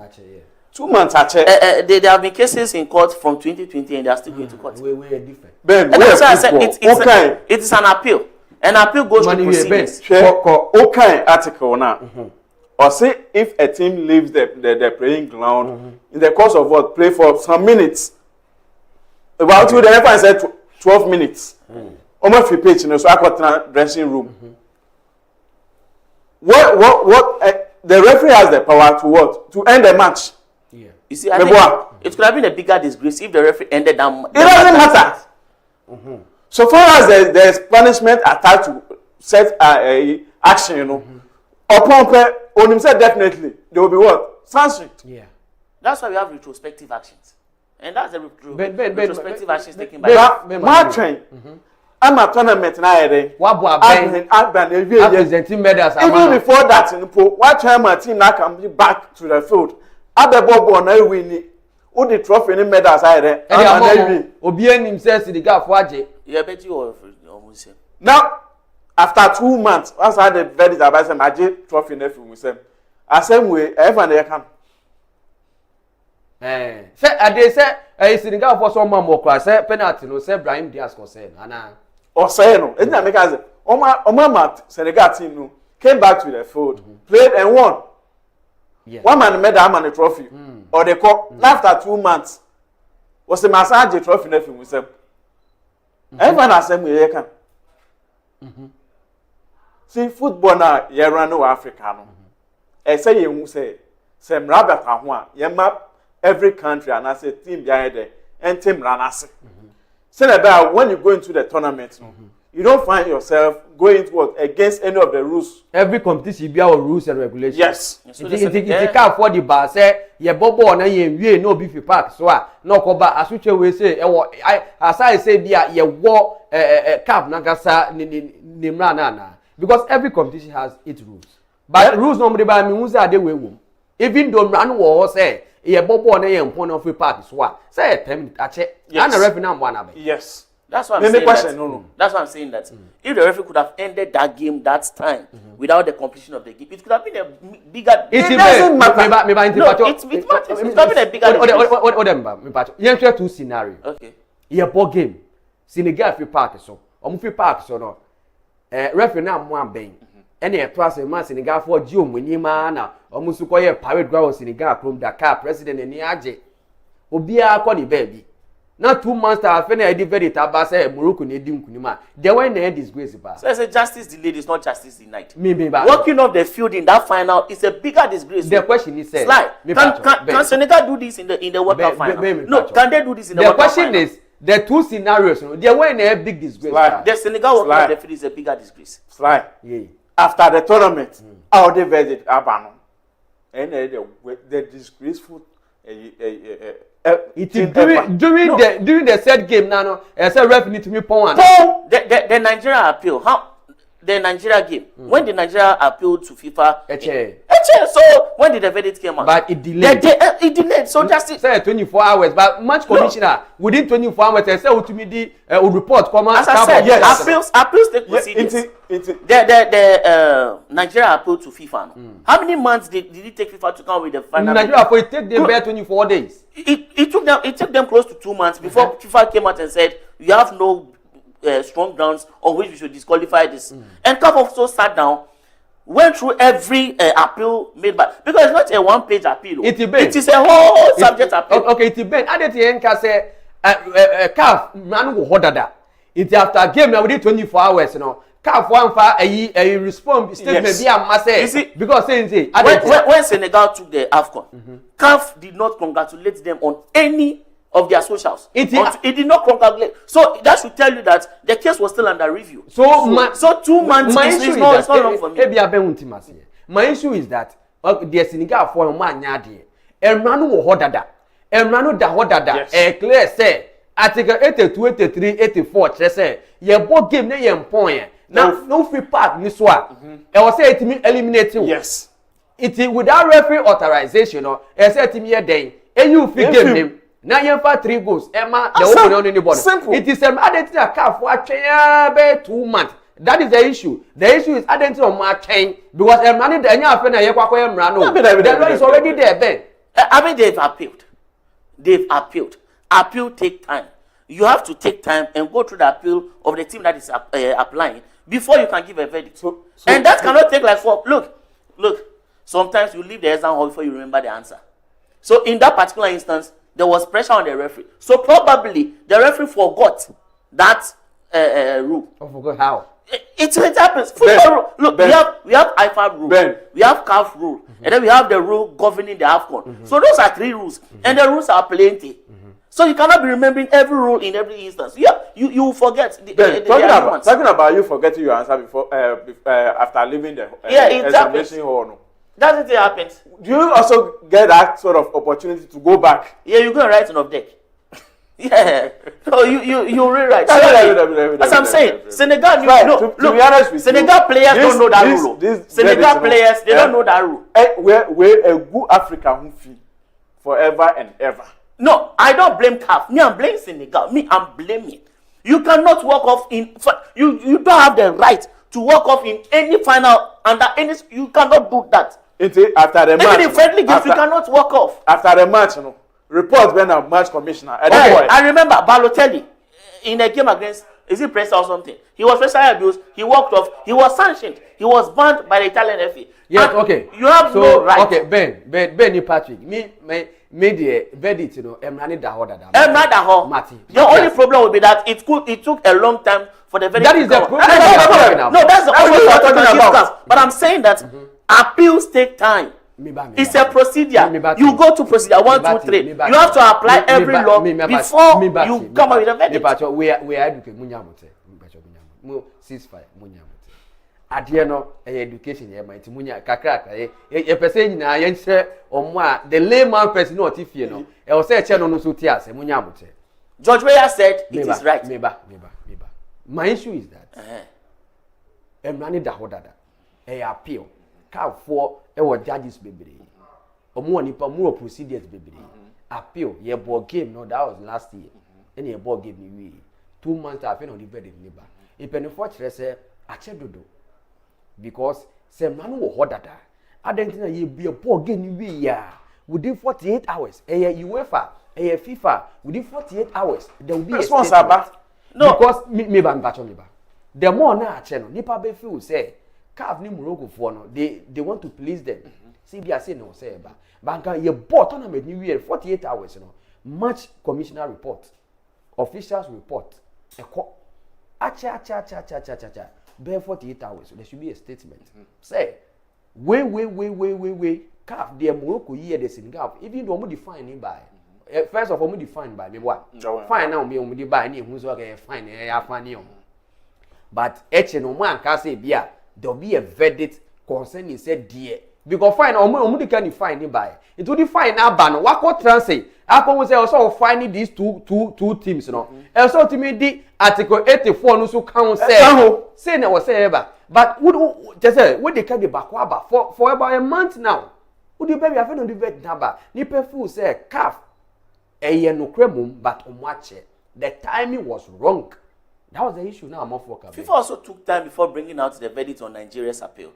Speaker 6: 2 months ache.
Speaker 5: There have been cases in court from 2020 and they are still going to court.
Speaker 1: We are different.
Speaker 6: Ben,
Speaker 5: and that's why I said it is an appeal. An appeal goes through procedures.
Speaker 6: Okay, article now. Or say if a team leaves the playing ground in the course of what play for some minutes. About the reference said 12 minutes. Almost 3 page, so I got dressing room. What the referee has the power to what? To end the match.
Speaker 5: Yeah. You see, I think it could have been a bigger disgrace if the referee ended that.
Speaker 6: It doesn't matter. So far as there's punishment attached to set action, you know, upon on himself definitely there will be what? Sanctioned.
Speaker 5: Yeah. That's why we have retrospective actions. And that's the retrospective actions taken by
Speaker 6: Martin. I'm a tournament now. Even before that, watch my team now can be back to the field. Abe Bobo na win. Who the trophy in medals I there?
Speaker 1: Obien himself the guy for Aje.
Speaker 5: Yeah, bet you almost.
Speaker 6: Now, after 2 months, once I had the verdict about some Aje trophy in every museum. I same way, everyone they come.
Speaker 1: Say Ade say Senegal for some more class say penalty no say Brahim Diaz concern ana
Speaker 6: or say no e na make us Oma Senegal team no came back to the field played and won. Yeah. One man made that man the trophy or the cup after 2 months was the massage trophy na fi musem everyone asem we can see football na ye run no Africa no e say you say mraba ka ho a ye map every country and as a team behind there and team ranase. Say about when you go into the tournament, you don't find yourself going to against any of the rules.
Speaker 1: Every competition be our rules and regulations.
Speaker 6: Yes.
Speaker 1: It can't afford the bar say ye bobo na ye no be fi park so no ko ba asuche we say as I say bia ye wo cap na gasa ni mra na because every competition has its rules. But rules normally by me say ade we wom. Even though mra no wo say ye bobo na ye mpon of free park so say 10 minutes ache and the referee na mwa na be.
Speaker 5: Yes. That's what I'm saying. That's what I'm saying that if the referee could have ended that game that time without the completion of the game, it could have been a bigger.
Speaker 1: It doesn't matter.
Speaker 5: No, it matters. It could have been a bigger.
Speaker 1: You have two scenarios.
Speaker 5: Okay.
Speaker 1: Ye ball game. Senegal free park so. Free park so no. Referee na mwa ben. Ene etwa se man Senegal for Gio Munima na omusu koye parade ground Senegal from Dakar president eni age. Obia akọ ni baby. Now 2 months after na edi verdict aba say Morocco na edi nkunima. The way na disgrace ba.
Speaker 5: So say justice delayed is not justice denied.
Speaker 1: Me ba.
Speaker 5: Walking off the field in that final is a bigger disgrace.
Speaker 1: The question is said.
Speaker 5: Can Senegal do this in the World Cup final? No, can they do this in the World Cup final?
Speaker 1: The question is the two scenarios. The way na big disgrace.
Speaker 5: The Senegal World Cup the field is a bigger disgrace.
Speaker 6: Sly. Yeah. After the tournament, how they verdict abano. And the disgraceful during the third game now say ref need to me pon
Speaker 5: the Nigeria appeal how the Nigeria game when the Nigeria appealed to FIFA so when did the verdict came out
Speaker 1: but it delayed
Speaker 5: it delayed so just
Speaker 1: say 24 hours but match commissioner within 24 hours say ultimately report come out
Speaker 5: as I said yes appeals take procedures the Nigeria appealed to FIFA how many months did it take FIFA to come with the final
Speaker 1: Nigeria for it take them bare 24 days
Speaker 5: it took them close to 2 months before FIFA came out and said you have no strong grounds on which we should disqualify this. And CAF also sat down, went through every appeal made by because it's not a one-page appeal. It is a whole subject appeal.
Speaker 1: Okay, it is been. Adeti Enka say CAF man go hodada. It after game now within 24 hours, you know. CAF one for a response statement be a mass because saying
Speaker 5: when Senegal took the AFCON, CAF did not congratulate them on any of their socials. It did not congratulate. So that should tell you that the case was still under review. So 2 months is not long for me.
Speaker 1: My issue is that the Senegal for man yadi. Emranu wo hodada. Emranu da hodada. Clear say Article 82, 83, 84 say ye bo game na ye mpon ye. Now, no free park, this one. I was saying to me, eliminate you.
Speaker 6: Yes.
Speaker 1: It is without referee authorization, or I said to me a day, and you free game him. Now you have 3 goals. Emma, the open on anybody.
Speaker 6: Simple.
Speaker 1: It is identity a calf for 2 months. That is the issue. The issue is identity of my chain because a money that you have to the law is already there, Ben.
Speaker 5: I mean, they've appealed. They've appealed. Appeal take time. You have to take time and go through the appeal of the team that is applying before you can give a verdict. And that cannot take like 4. Look. Sometimes you leave the exam hall before you remember the answer. So in that particular instance, there was pressure on the referee. So probably the referee forgot that rule.
Speaker 1: I forgot how.
Speaker 5: It happens. Football rule. Look, we have IFAB rule, we have CAF rule, and then we have the rule governing the AFCON. So those are 3 rules, and the rules are plenty. So you cannot be remembering every rule in every instance. Yeah, you forget.
Speaker 6: Talking about you forgetting your answer before after leaving the examination hall. No.
Speaker 5: Doesn't it happen?
Speaker 6: Do you also get that sort of opportunity to go back?
Speaker 5: Yeah, you go and write on of deck. Yeah. No, you rewrite. As I'm saying, Senegal, to be honest with Senegal players don't know that rule. Senegal players, they don't know that rule.
Speaker 6: We're a good Africa who feel forever and ever.
Speaker 5: No, I don't blame CAF. Me, I'm blaming Senegal. Me, I'm blaming. You cannot walk off in. You don't have the right to walk off in any final under any. You cannot do that.
Speaker 6: After the match,
Speaker 5: even in friendly games, you cannot walk off.
Speaker 6: After the match, you know, reports when a match commissioner.
Speaker 5: I remember Balotelli in a game against, is it Presa or something? He was racially abused. He walked off. He was sanctioned. He was banned by the Italian FA.
Speaker 1: Yes, okay.
Speaker 5: You have no right.
Speaker 1: Okay, Ben, Patrick. Me, the verdict, you know, Emrani Daho.
Speaker 5: The only problem would be that it took a long time for the verdict.
Speaker 1: That is the problem.
Speaker 5: No, that's the only what I'm talking about. But I'm saying that appeals take time. It's a procedure. You go to procedure 1, 2, 3. You have to apply every law before you come up with a verdict.
Speaker 1: We are educated. Ceasefire. Adie no education ye man ti munya kakra ye person na ye nche omo the layman person no otifie no e o say che no so ti ase munya amote.
Speaker 5: George Weah said it is right.
Speaker 1: Meba. My issue is that emrani da hodada e appeal ka for e wo judges bebre omo nipa mo procedures bebre appeal ye ball game no that was last year and ye ball game ni we 2 months after no the verdict neba e penifo kire say ache dodo because say man wo hodada adentina ye be a ball game we ya within 48 hours UEFA FIFA within 48 hours there will be
Speaker 6: response
Speaker 1: no because me the more na ache no nipa be feel say CAF ni Morocco for no they want to please them. See be say no say ba banka ye ball tournament ni we 48 hours no match commissioner report officials report acha be 48 hours there should be a statement say we CAF the Morocco year the Senegal even though we define by first of all we define by me what fine now me we buy ni hu so okay fine ya fine but no man can say bia there will be a verdict concerning said dear because fine omo can fine by it will define na ban what translate akon say also fine these two teams no e so to me the article 84 no so count say na was say ever but would just say we dey carry back for about a month now would you baby have no the vet number ni people say CAF no kremum but omache the timing was wrong. That was the issue now. I'm off work.
Speaker 5: FIFA also took time before bringing out the verdict on Nigeria's appeal.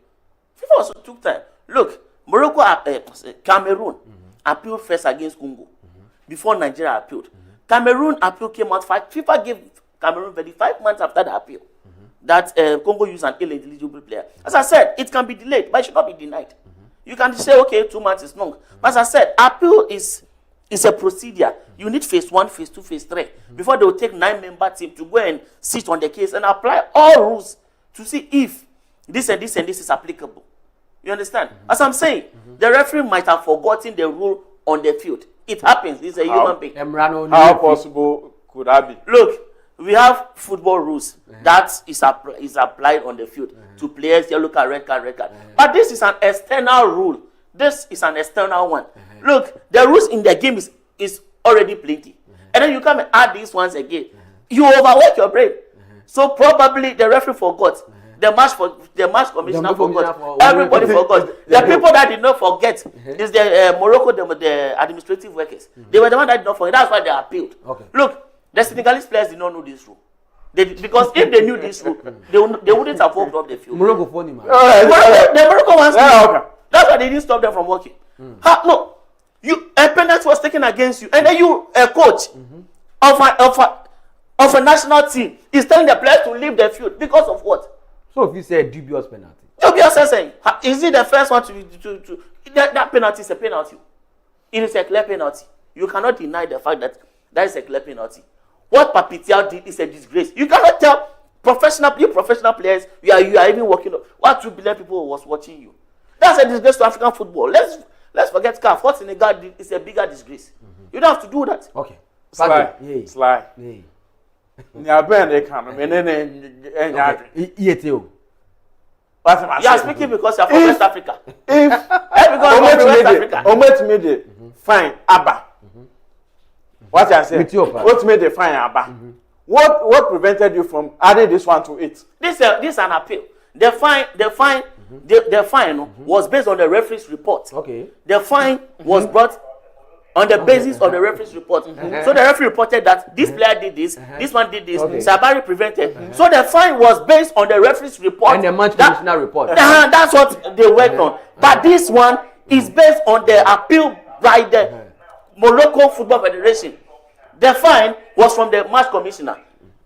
Speaker 5: FIFA also took time. Look, Morocco, Cameroon appealed first against Congo before Nigeria appealed. Cameroon appeal came out. FIFA gave Cameroon verdict 5 months after the appeal that Congo used an illegible player. As I said, it can be delayed, but it should not be denied. You can say, okay, 2 months is long. But as I said, appeal is a procedure. You need phase 1, phase 2, phase 3 before they will take 9-member team to go and sit on the case and apply all rules to see if this and this and this is applicable. You understand? As I'm saying, the referee might have forgotten the rule on the field. It happens. He's a human being.
Speaker 6: How possible could that be?
Speaker 5: Look, we have football rules that is applied on the field to players. Yellow card, red card, red card. But this is an external rule. This is an external one. Look, the rules in the game is already plenty. And then you come and add these ones again. You overwork your brain. So probably the referee forgot. The match commissioner forgot. Everybody forgot. The people that did not forget is the Morocco, the administrative workers. They were the one that did not forget. That's why they appealed.
Speaker 1: Okay.
Speaker 5: Look, the Senegalese players did not know this rule. Because if they knew this rule, they wouldn't have walked off the field.
Speaker 1: Morocco phone him.
Speaker 5: The Morocco ones. That's why they didn't stop them from working. No, a penalty was taken against you, and then you, a coach of a national team, is telling the players to leave the field because of what?
Speaker 1: So if you say a dubious penalty,
Speaker 5: dubious saying, is it the first one to that penalty is a penalty? It is a clear penalty. You cannot deny the fact that that is a clear penalty. What Papitiao did is a disgrace. You cannot tell professional players you are even working. What 2 billion people was watching you? That's a disgrace to African football. Let's forget CAF. What Senegal did is a bigger disgrace. You don't have to do that.
Speaker 1: Okay.
Speaker 6: Sly. You
Speaker 5: are speaking because you are from West Africa.
Speaker 6: Fine, Abba. What I say? What made the fine, Abba? What prevented you from adding this one to it?
Speaker 5: This is an appeal. The fine was based on the referee's report.
Speaker 1: Okay.
Speaker 5: The fine was brought on the basis of the referee's report. So the referee reported that this player did this, this one did this, Sabari prevented. So the fine was based on the referee's report.
Speaker 1: And the match commissioner report.
Speaker 5: That's what they worked on. But this one is based on the appeal by the Morocco Football Federation. The fine was from the match commissioner.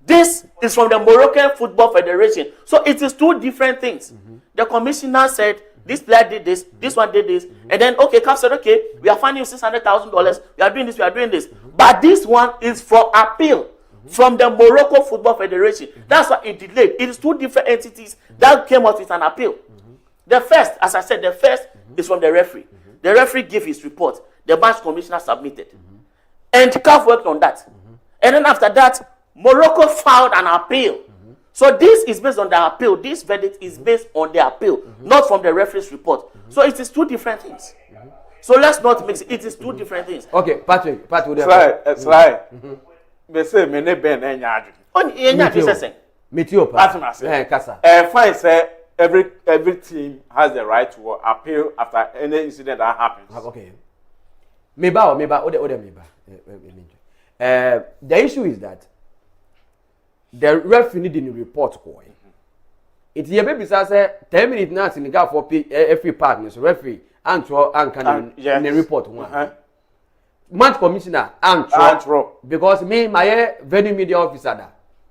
Speaker 5: This is from the Moroccan Football Federation. So it is 2 different things. The commissioner said, this player did this, this one did this, and then, okay, CAF said, okay, we are finding you $600,000, we are doing this. But this one is for appeal from the Morocco Football Federation. That's why it delayed. It is 2 different entities that came out with an appeal. The first, as I said, is from the referee. The referee gave his report. The match commissioner submitted. And CAF worked on that. And then after that, Morocco filed an appeal. So this is based on the appeal. This verdict is based on the appeal, not from the referee's report. So it is 2 different things. So let's not mix it. It is 2 different things.
Speaker 1: Okay, Patrick.
Speaker 6: Sly. Me say me ne ben enyadu.
Speaker 5: On enyadu say.
Speaker 6: Fine say every team has the right to appeal after any incident that happens.
Speaker 1: Okay. The issue is that the referee didn't report going. It's your baby say 10 minutes now Senegal for every partner. So referee and can report one. Match commissioner and because me my venue media officer da.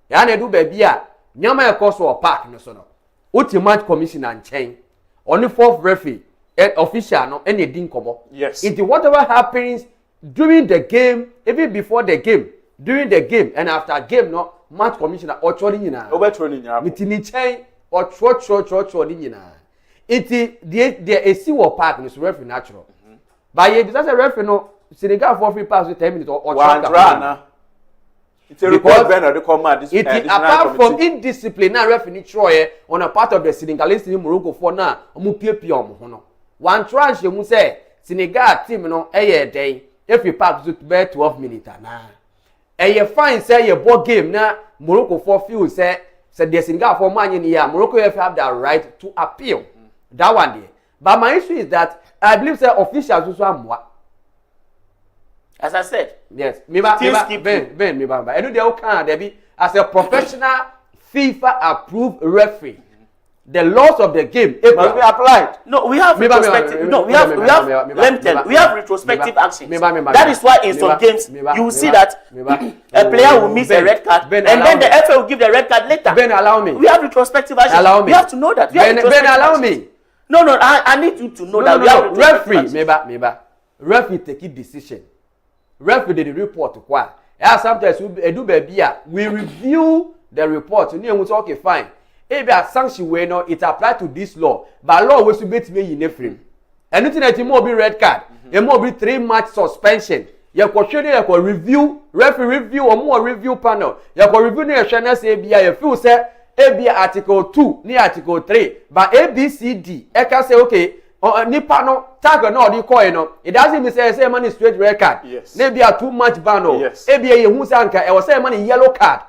Speaker 1: Ya na do baby a nyama e course or park no so no. Oti match commissioner and chain. Only 4th referee official no any din komo.
Speaker 6: Yes.
Speaker 1: It whatever happens during the game, even before the game, during the game and after game no match commissioner or chori nyina.
Speaker 6: Obetroni nyina.
Speaker 1: Mitini chain or chori nyina. Iti the AC war park no so referee natural. But ye because referee no Senegal for free pass with 10 minutes or
Speaker 6: track. It's a report then they come out this
Speaker 1: apart from indiscipline na referee Troy on a part of the Senegalese team Morocco for na omu piepie omo ho no. One tranche mu say Senegal team no eye den if you pass to be 12 minutes na. Eye fine say your ball game na Morocco for feel say the Senegal for man in here Morocco have that right to appeal. That one there. But my issue is that I believe say officials also amwa.
Speaker 5: As I said,
Speaker 1: yes, Ben, I know they all can be as a professional FIFA approved referee. The laws of the game must be applied.
Speaker 5: No, we have retrospective. No, we have. Let me tell you, we have retrospective actions. That is why in some games you will see that a player will miss a red card, and then the FA will give the red card later.
Speaker 1: Ben, allow me.
Speaker 5: We have retrospective actions.
Speaker 1: Allow me.
Speaker 5: We have to know that.
Speaker 1: Ben, allow me.
Speaker 5: No, I need you to know that we have
Speaker 1: referee. Referee take a decision. Referee did the report to qua. Sometimes we do baby. We review the report. And we say okay, fine. If a sanction way no, it apply to this law. But law was to be me in a frame. Anything that you more be red card, you more be 3-match suspension. You question you review, referee review or more review panel. You can review the channel say you feel say ABI article 2, ni article 3. But ABCD, I can say okay. Nipa no tag no di call no it doesn't mean say man is straight red card.
Speaker 6: Yes.
Speaker 1: Maybe a 2-match ban no.
Speaker 6: Yes.
Speaker 1: Maybe a hu sanka e was say man yellow card.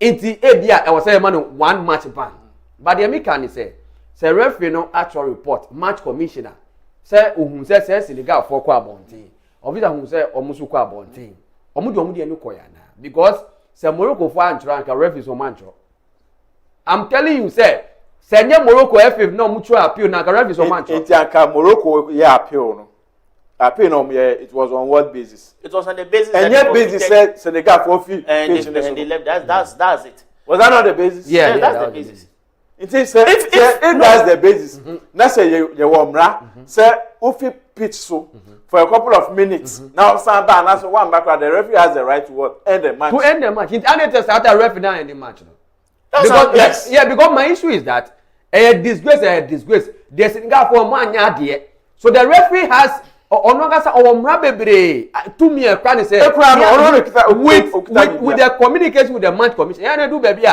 Speaker 1: Inti ebia e was say man 1-match ban. but the can say referee no actual report match commissioner say ohun say Senegal for kwa bontin obviously ohun say omusu kwa bontin omu de enu koya na because say Morocco for antro and referee so mancho. I'm telling you say nye Morocco FF no mutual appeal na referee so mancho.
Speaker 6: Itianka Morocco appeal no. Appeal no it was on what basis?
Speaker 5: It was on the basis
Speaker 6: and
Speaker 5: that
Speaker 6: basis said Senegal for fee
Speaker 5: and they left. That's it.
Speaker 6: Was that not the basis?
Speaker 5: Yeah, that's the basis.
Speaker 6: It is if that's the basis. Now say you womra say ufi pitch so for a couple of minutes. Now stand down and one back the referee has the right to end the match.
Speaker 1: To end the match. And it start a referee down in the match.
Speaker 6: Because
Speaker 1: because my issue is that a disgrace. There's Senegal for man there. So the referee has onogasa omra bebre to me a plan say with the communication with the match commission. Yeah, do baby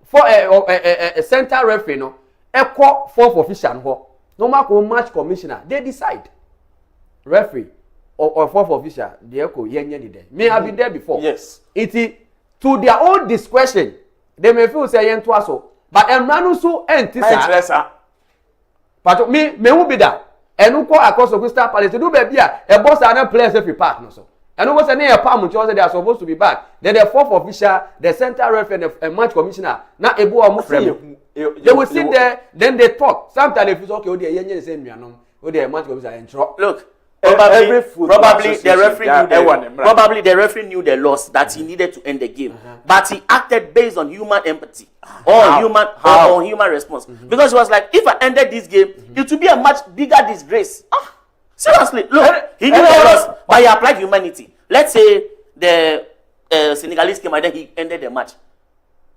Speaker 1: for a center referee no e call fourth official no normal match commissioner they decide referee or fourth official they go yenye there may have been there before.
Speaker 6: Yes,
Speaker 1: it is to their own discretion they may feel say yen to so but emranu so entisa but me who be that and who call across the Crystal Palace to do baby a boss and players every park no so and who was a near palm which they are supposed to be back then the fourth official the center referee and match commissioner now a boy they will sit there then they talk sometimes if it's okay oh they yenye say me anom oh they match commissioner and
Speaker 5: look probably the referee knew the loss that he needed to end the game, but he acted based on human empathy or human response because he was like, if I ended this game, it would be a much bigger disgrace. Seriously, look, he knew the loss, but he applied humanity. Let's say the Senegalese came and then he ended the match.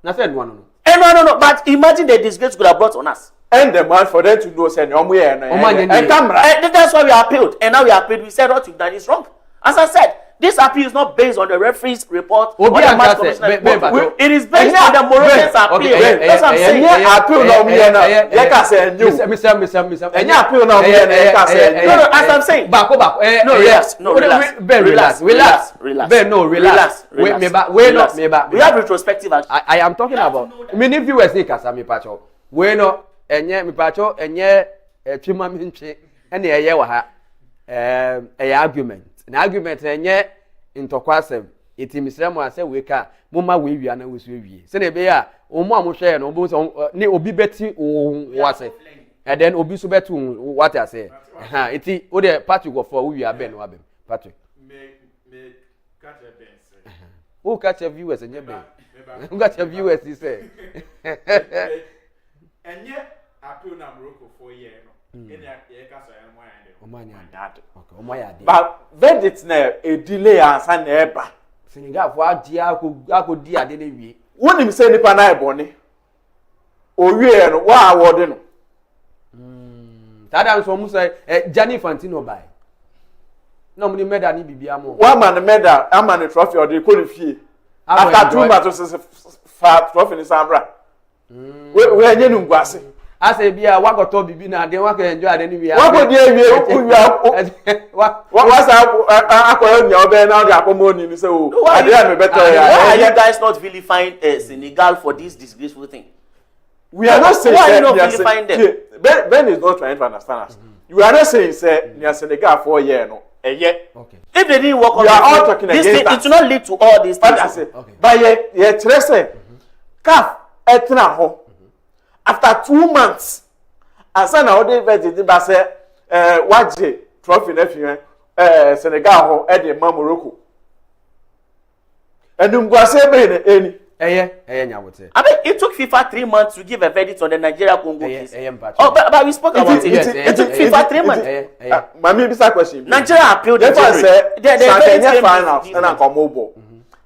Speaker 1: I said no.
Speaker 5: But imagine the disgrace could have brought on us.
Speaker 6: End the match for them to know say no way and
Speaker 5: that's why we appealed, and now we appealed. We said what you've done is wrong. As I said, this appeal is not based on the referee's report or the match commissioner's report. It is based on the Moroccan's appeal. That's what I'm saying.
Speaker 6: Appeal no me na. You can say new.
Speaker 1: Mr.
Speaker 6: Any appeal no me na. You can say
Speaker 5: no. As I'm saying.
Speaker 1: Back. Relax.
Speaker 5: We have retrospective action.
Speaker 1: I am talking about. Many viewers think as me pacho. We no. Enye mipacho enye twima minche ene eye wa ha argument na argument enye ntokwasem iti misremo ase we ka moma we wia na we so wie se na be ya omo amohwe no obo so ni obi beti wase and then obi so beti what I say iti o de Patrick go for we wia ben wa bem Patrick me catch a ben who catch a viewers enye ben who catch a viewers he say
Speaker 6: enye appeal na Morocco for year no ene ye ka so but verdict na a delay ansa na eba
Speaker 1: Senegal for ako di ade na wie
Speaker 6: wonim say nipa na ebone o wie no wa award no
Speaker 1: tada so mu say Gianni Infantino buy no mo ni medal ni bibia mo
Speaker 6: wa man medal ama ne trophy or the qualify after 2 months fa trophy ni sambra we enye nu ngwase
Speaker 1: ase bia wagoto bibi na de waka enjoy ade ni bia
Speaker 6: wako die wie wa sa akoyo nya obe na de akomoni ni say o ade am better
Speaker 5: why are you guys not vilifying Senegal for this disgraceful thing?
Speaker 6: We are not saying
Speaker 5: why are you not vilifying them?
Speaker 6: Ben is not trying to understand us. You are not saying say near Senegal 4 year no
Speaker 1: okay
Speaker 5: if they didn't work on
Speaker 6: we are all talking
Speaker 5: this
Speaker 6: against
Speaker 5: thing, it will not lead to all these things.
Speaker 6: Okay. But ye trese CAF etna ho after 2 months asa na ode verdict ba say waje trophy na fi Senegal ho e de ma Morocco enum gwase be ne eni
Speaker 1: eye nyawote
Speaker 5: I mean it took FIFA 3 months to give a verdict on the Nigeria Congo case. But we spoke about it took FIFA 3 months.
Speaker 6: Mami bisa question
Speaker 5: Nigeria appealed the
Speaker 6: the finals and Komobo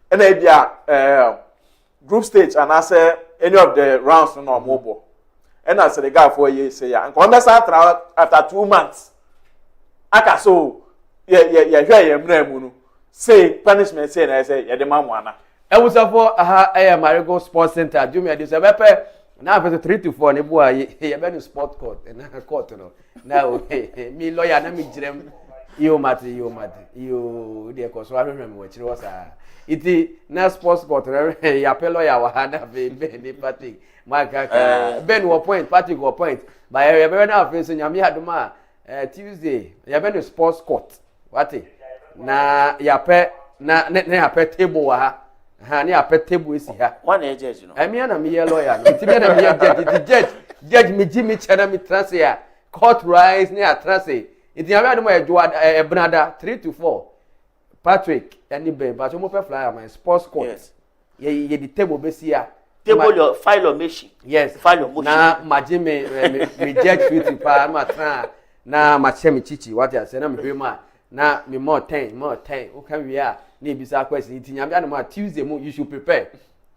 Speaker 6: and e bia group stage and I say any of the rounds no mobile and I said the guy 4 years say ya and come after 2 months aka so hwe ye mra mu no say punishment say na say ye de mamu ana
Speaker 1: e wo safo Marego Sports Center jumia de say bepe na after 3 to 4 ne bo ye be no sport court na court no na me lawyer na me jirem You mati you de ko so ahwehwe me wachire wasa iti na sports court ya pelo ya wahada be party maka ben wo point party go point ba ya be na afi so nyame aduma Tuesday ya be no sports court wati na ya pe na ya pe table wa ha na ya pe table esi ha
Speaker 5: one judge no
Speaker 1: emi na me ye lawyer no iti me na me ye judge me jimi chana me trance ya court rise na trance iti ya be aduma e brada 3 to 4 Patrick any be but mo fe fly my sports court
Speaker 5: yes
Speaker 1: ye the table be si ya
Speaker 5: table your file your motion
Speaker 1: yes
Speaker 5: file your motion
Speaker 1: na maji me judge treaty pa ma tra na ma che me chichi what ya say na me hwe ma na me more 10 o kan wi a na ebisa question itinya me na Tuesday mo you should prepare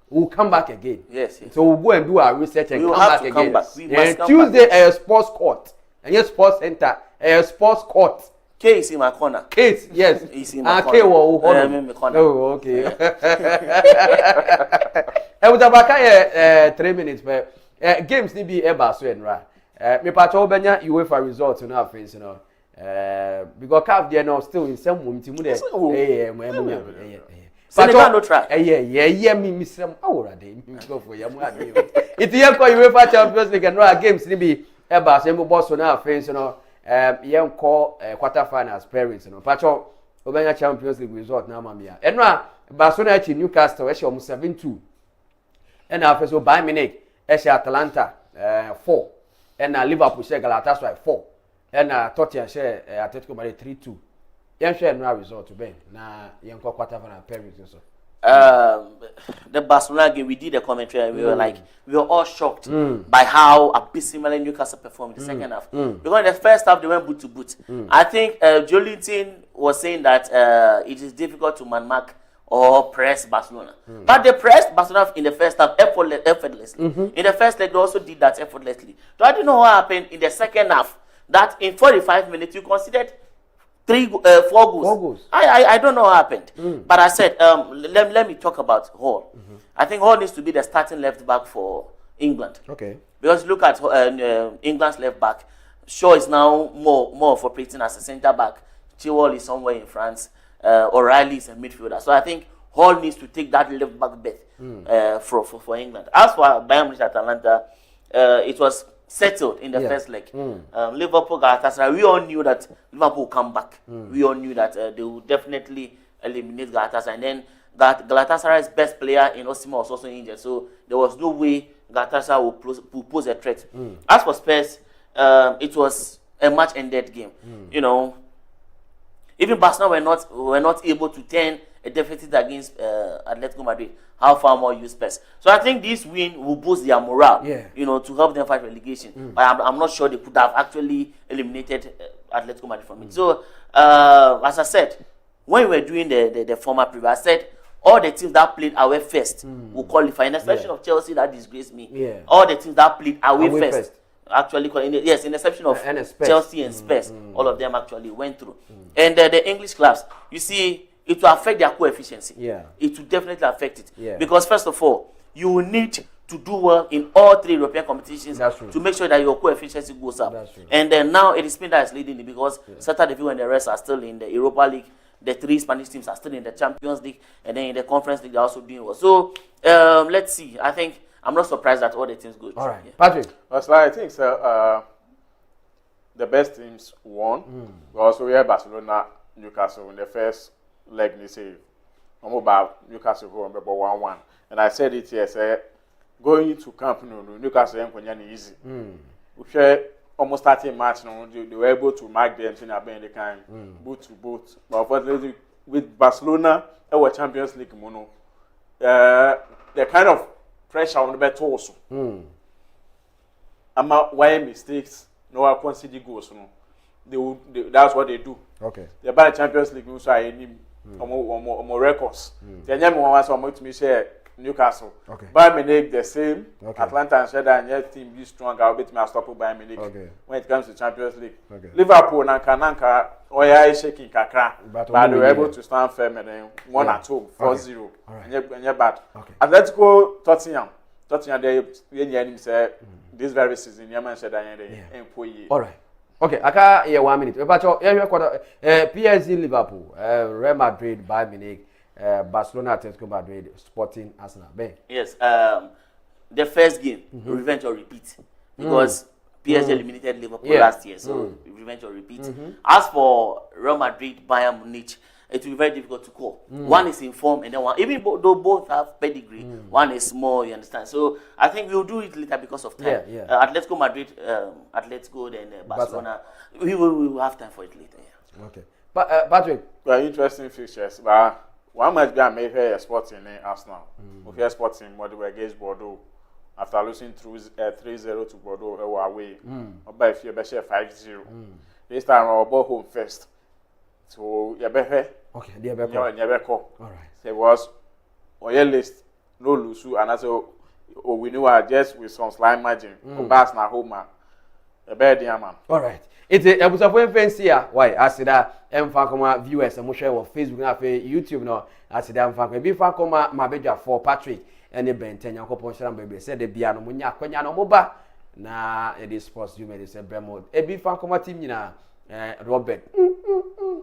Speaker 1: we'll come back again
Speaker 5: yes
Speaker 1: so we'll go and do our research and come back again
Speaker 5: we must come
Speaker 1: Tuesday
Speaker 5: back.
Speaker 1: A sports court and yes sports center a sports court
Speaker 5: K is in my corner.
Speaker 1: Case, yes.
Speaker 5: Is in my corner.
Speaker 1: K wo
Speaker 5: corner.
Speaker 1: Oh, okay. E wo tabaka 3 minutes but games ni bi e ba so enra. Me pa cho benya UEFA results no afense no. Because CAF there no still in some mum ti mu de
Speaker 5: Senegal no try.
Speaker 1: Me sem awurade me go for ya mu ade. Iti ye ko UEFA Champions League and games ni bi e ba so mo boss no afense no. Yen call quarter finals Paris no pacho obenya Champions League result na mamia enra Barcelona chi Newcastle e she 7-2 and after so Bayern Munich e she Atalanta 4 and Liverpool she Galatasaray 4 and Tottenham she Atletico Madrid 3-2 yen share no result to ben na yen call quarter final Paris so
Speaker 5: the Barcelona game, we did a commentary and we were like, we were all shocked by how abysmally Newcastle performed in the second half. Because in the first half, they went boot to boot. I think Jolinton was saying that it is difficult to man-mark or press Barcelona. But they pressed Barcelona in the first half effortlessly. In the first leg, they also did that effortlessly. So I don't know what happened in the second half, that in 45 minutes, you considered 4 goals.
Speaker 1: 4 goals.
Speaker 5: I don't know what happened. But I said, let me talk about Hall. I think Hall needs to be the starting left back for England.
Speaker 1: Okay.
Speaker 5: Because look at England's left back. Shaw is now more of operating as a centre back. Chilwell is somewhere in France. O'Reilly is a midfielder. So I think Hall needs to take that left back berth for England. As for Bayern Munich Atalanta, it was settled in the first leg. Liverpool, Galatasaray, we all knew that Liverpool would come back. We all knew that they would definitely eliminate Galatasaray. And then Galatasaray's best player in Osimhen was also injured. So there was no way Galatasaray would pose a threat. As for Spurs, it was a match-ended game. You know, even Barcelona were not able to turn a deficit against Atletico Madrid. How far more use Spurs? So I think this win will boost their morale. You know, to help them fight relegation. But I'm not sure they could have actually eliminated Atletico Madrid from it. So as I said, when we were doing the former preview, I said all the teams that played away first will qualify. In the exception of Chelsea, that disgraced me. All the teams that played away first. Actually, in the exception of Chelsea and Spurs, all of them actually went through. And the English clubs, you see, it will affect their coefficiency. It will definitely affect it. Because first of all, you will need to do well in all 3 European competitions to make sure that your coefficiency goes up. And then now it is Spain that is leading it because Celta de Vigo and the rest are still in the Europa League. The 3 Spanish teams are still in the Champions League, and then in the Conference League they're also doing well. So let's see. I think I'm not surprised that all the teams go.
Speaker 1: All right, Patrick.
Speaker 6: I think so. The best teams won. Also, we had Barcelona, Newcastle in the first leg. They say, I'm about Newcastle go on 1-1, and I said it here. Say, going to Camp Nou, Newcastle ain't easy. We share almost 30 match. They were able to mark them in the kind boot to boot. But unfortunately, with Barcelona, our Champions League mono, the kind of pressure on the bet also. Why mistakes? No one concede goals. No, that's what they do.
Speaker 1: Okay.
Speaker 6: They buy the Champions League. So I need more records. The name one was to me share Newcastle. Okay. Bayern Munich the same. Okay. Atlanta and Shedder and your team be strong. I'll bet me I stop Bayern Munich. Okay. When it comes to Champions League. Okay. Liverpool Nanka oya shaking kakra. But they were able to stand firm and then 1-2, 4-0. And you're bad. Okay. Atletico Tottenham they say this very season, Yaman said,
Speaker 1: all right. Okay, aka here 1 minute. Ebacho, PSG Liverpool, Real Madrid, Bayern Munich, Barcelona, Atletico Madrid, Sporting, Arsenal.
Speaker 5: Yes, the first game, revenge or repeat, because PSG eliminated Liverpool last year, so revenge or repeat. As for Real Madrid, Bayern Munich, it will be very difficult to call. One is informed, and then one, even though both have pedigree, one is small, you understand. So I think we'll do it later because of time. Atletico Madrid, Atletico, then Barcelona. We will have time for it later. Yeah.
Speaker 1: Okay. But Patrick,
Speaker 6: well, interesting fixtures. But one match that made her Sporting in Arsenal. We hear Sporting what they were against Bordeaux after losing 3-0 to Bordeaux away. By if you better 5-0. This time our ball home first. So you better.
Speaker 1: Okay, they better.
Speaker 6: All right. So it was on your list. No lose, and I said, oh, we knew just with some slight margin. Bass na home man. A bad man.
Speaker 1: All right. It's a episode of friends here. Why? I said that Mfakoma viewers and share on Facebook and YouTube. No, I said that Mfakoma. Be Mfakoma, my baby for Patrick and the Ben Tenya Kopon baby said the piano munya konya no moba. Na it is sports you made say Bremo. E be Mfakoma team na Robert.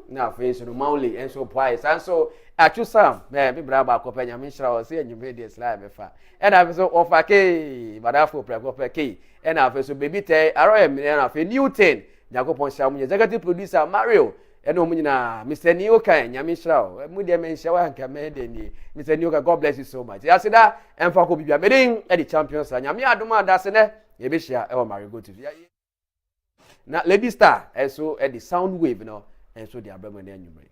Speaker 1: Na face no Mauli and so price and so actually Sam. Me braba kopenya minshra o say you made this live fa. And I so offer K, but after preco K. And I so baby te aro me na fe Newton. Nyakopon Shamu executive producer Mario eno munyina Mr. Nioka nyame hira mu de men hira anka me de ni Mr. Nioka, God bless you so much. Ya seda emfa ko bibia medin e di champions nyame adom adase ne ye be hia e o MAREGOTV na Lady Star eso e di sound wave no enso di abramo na anwumre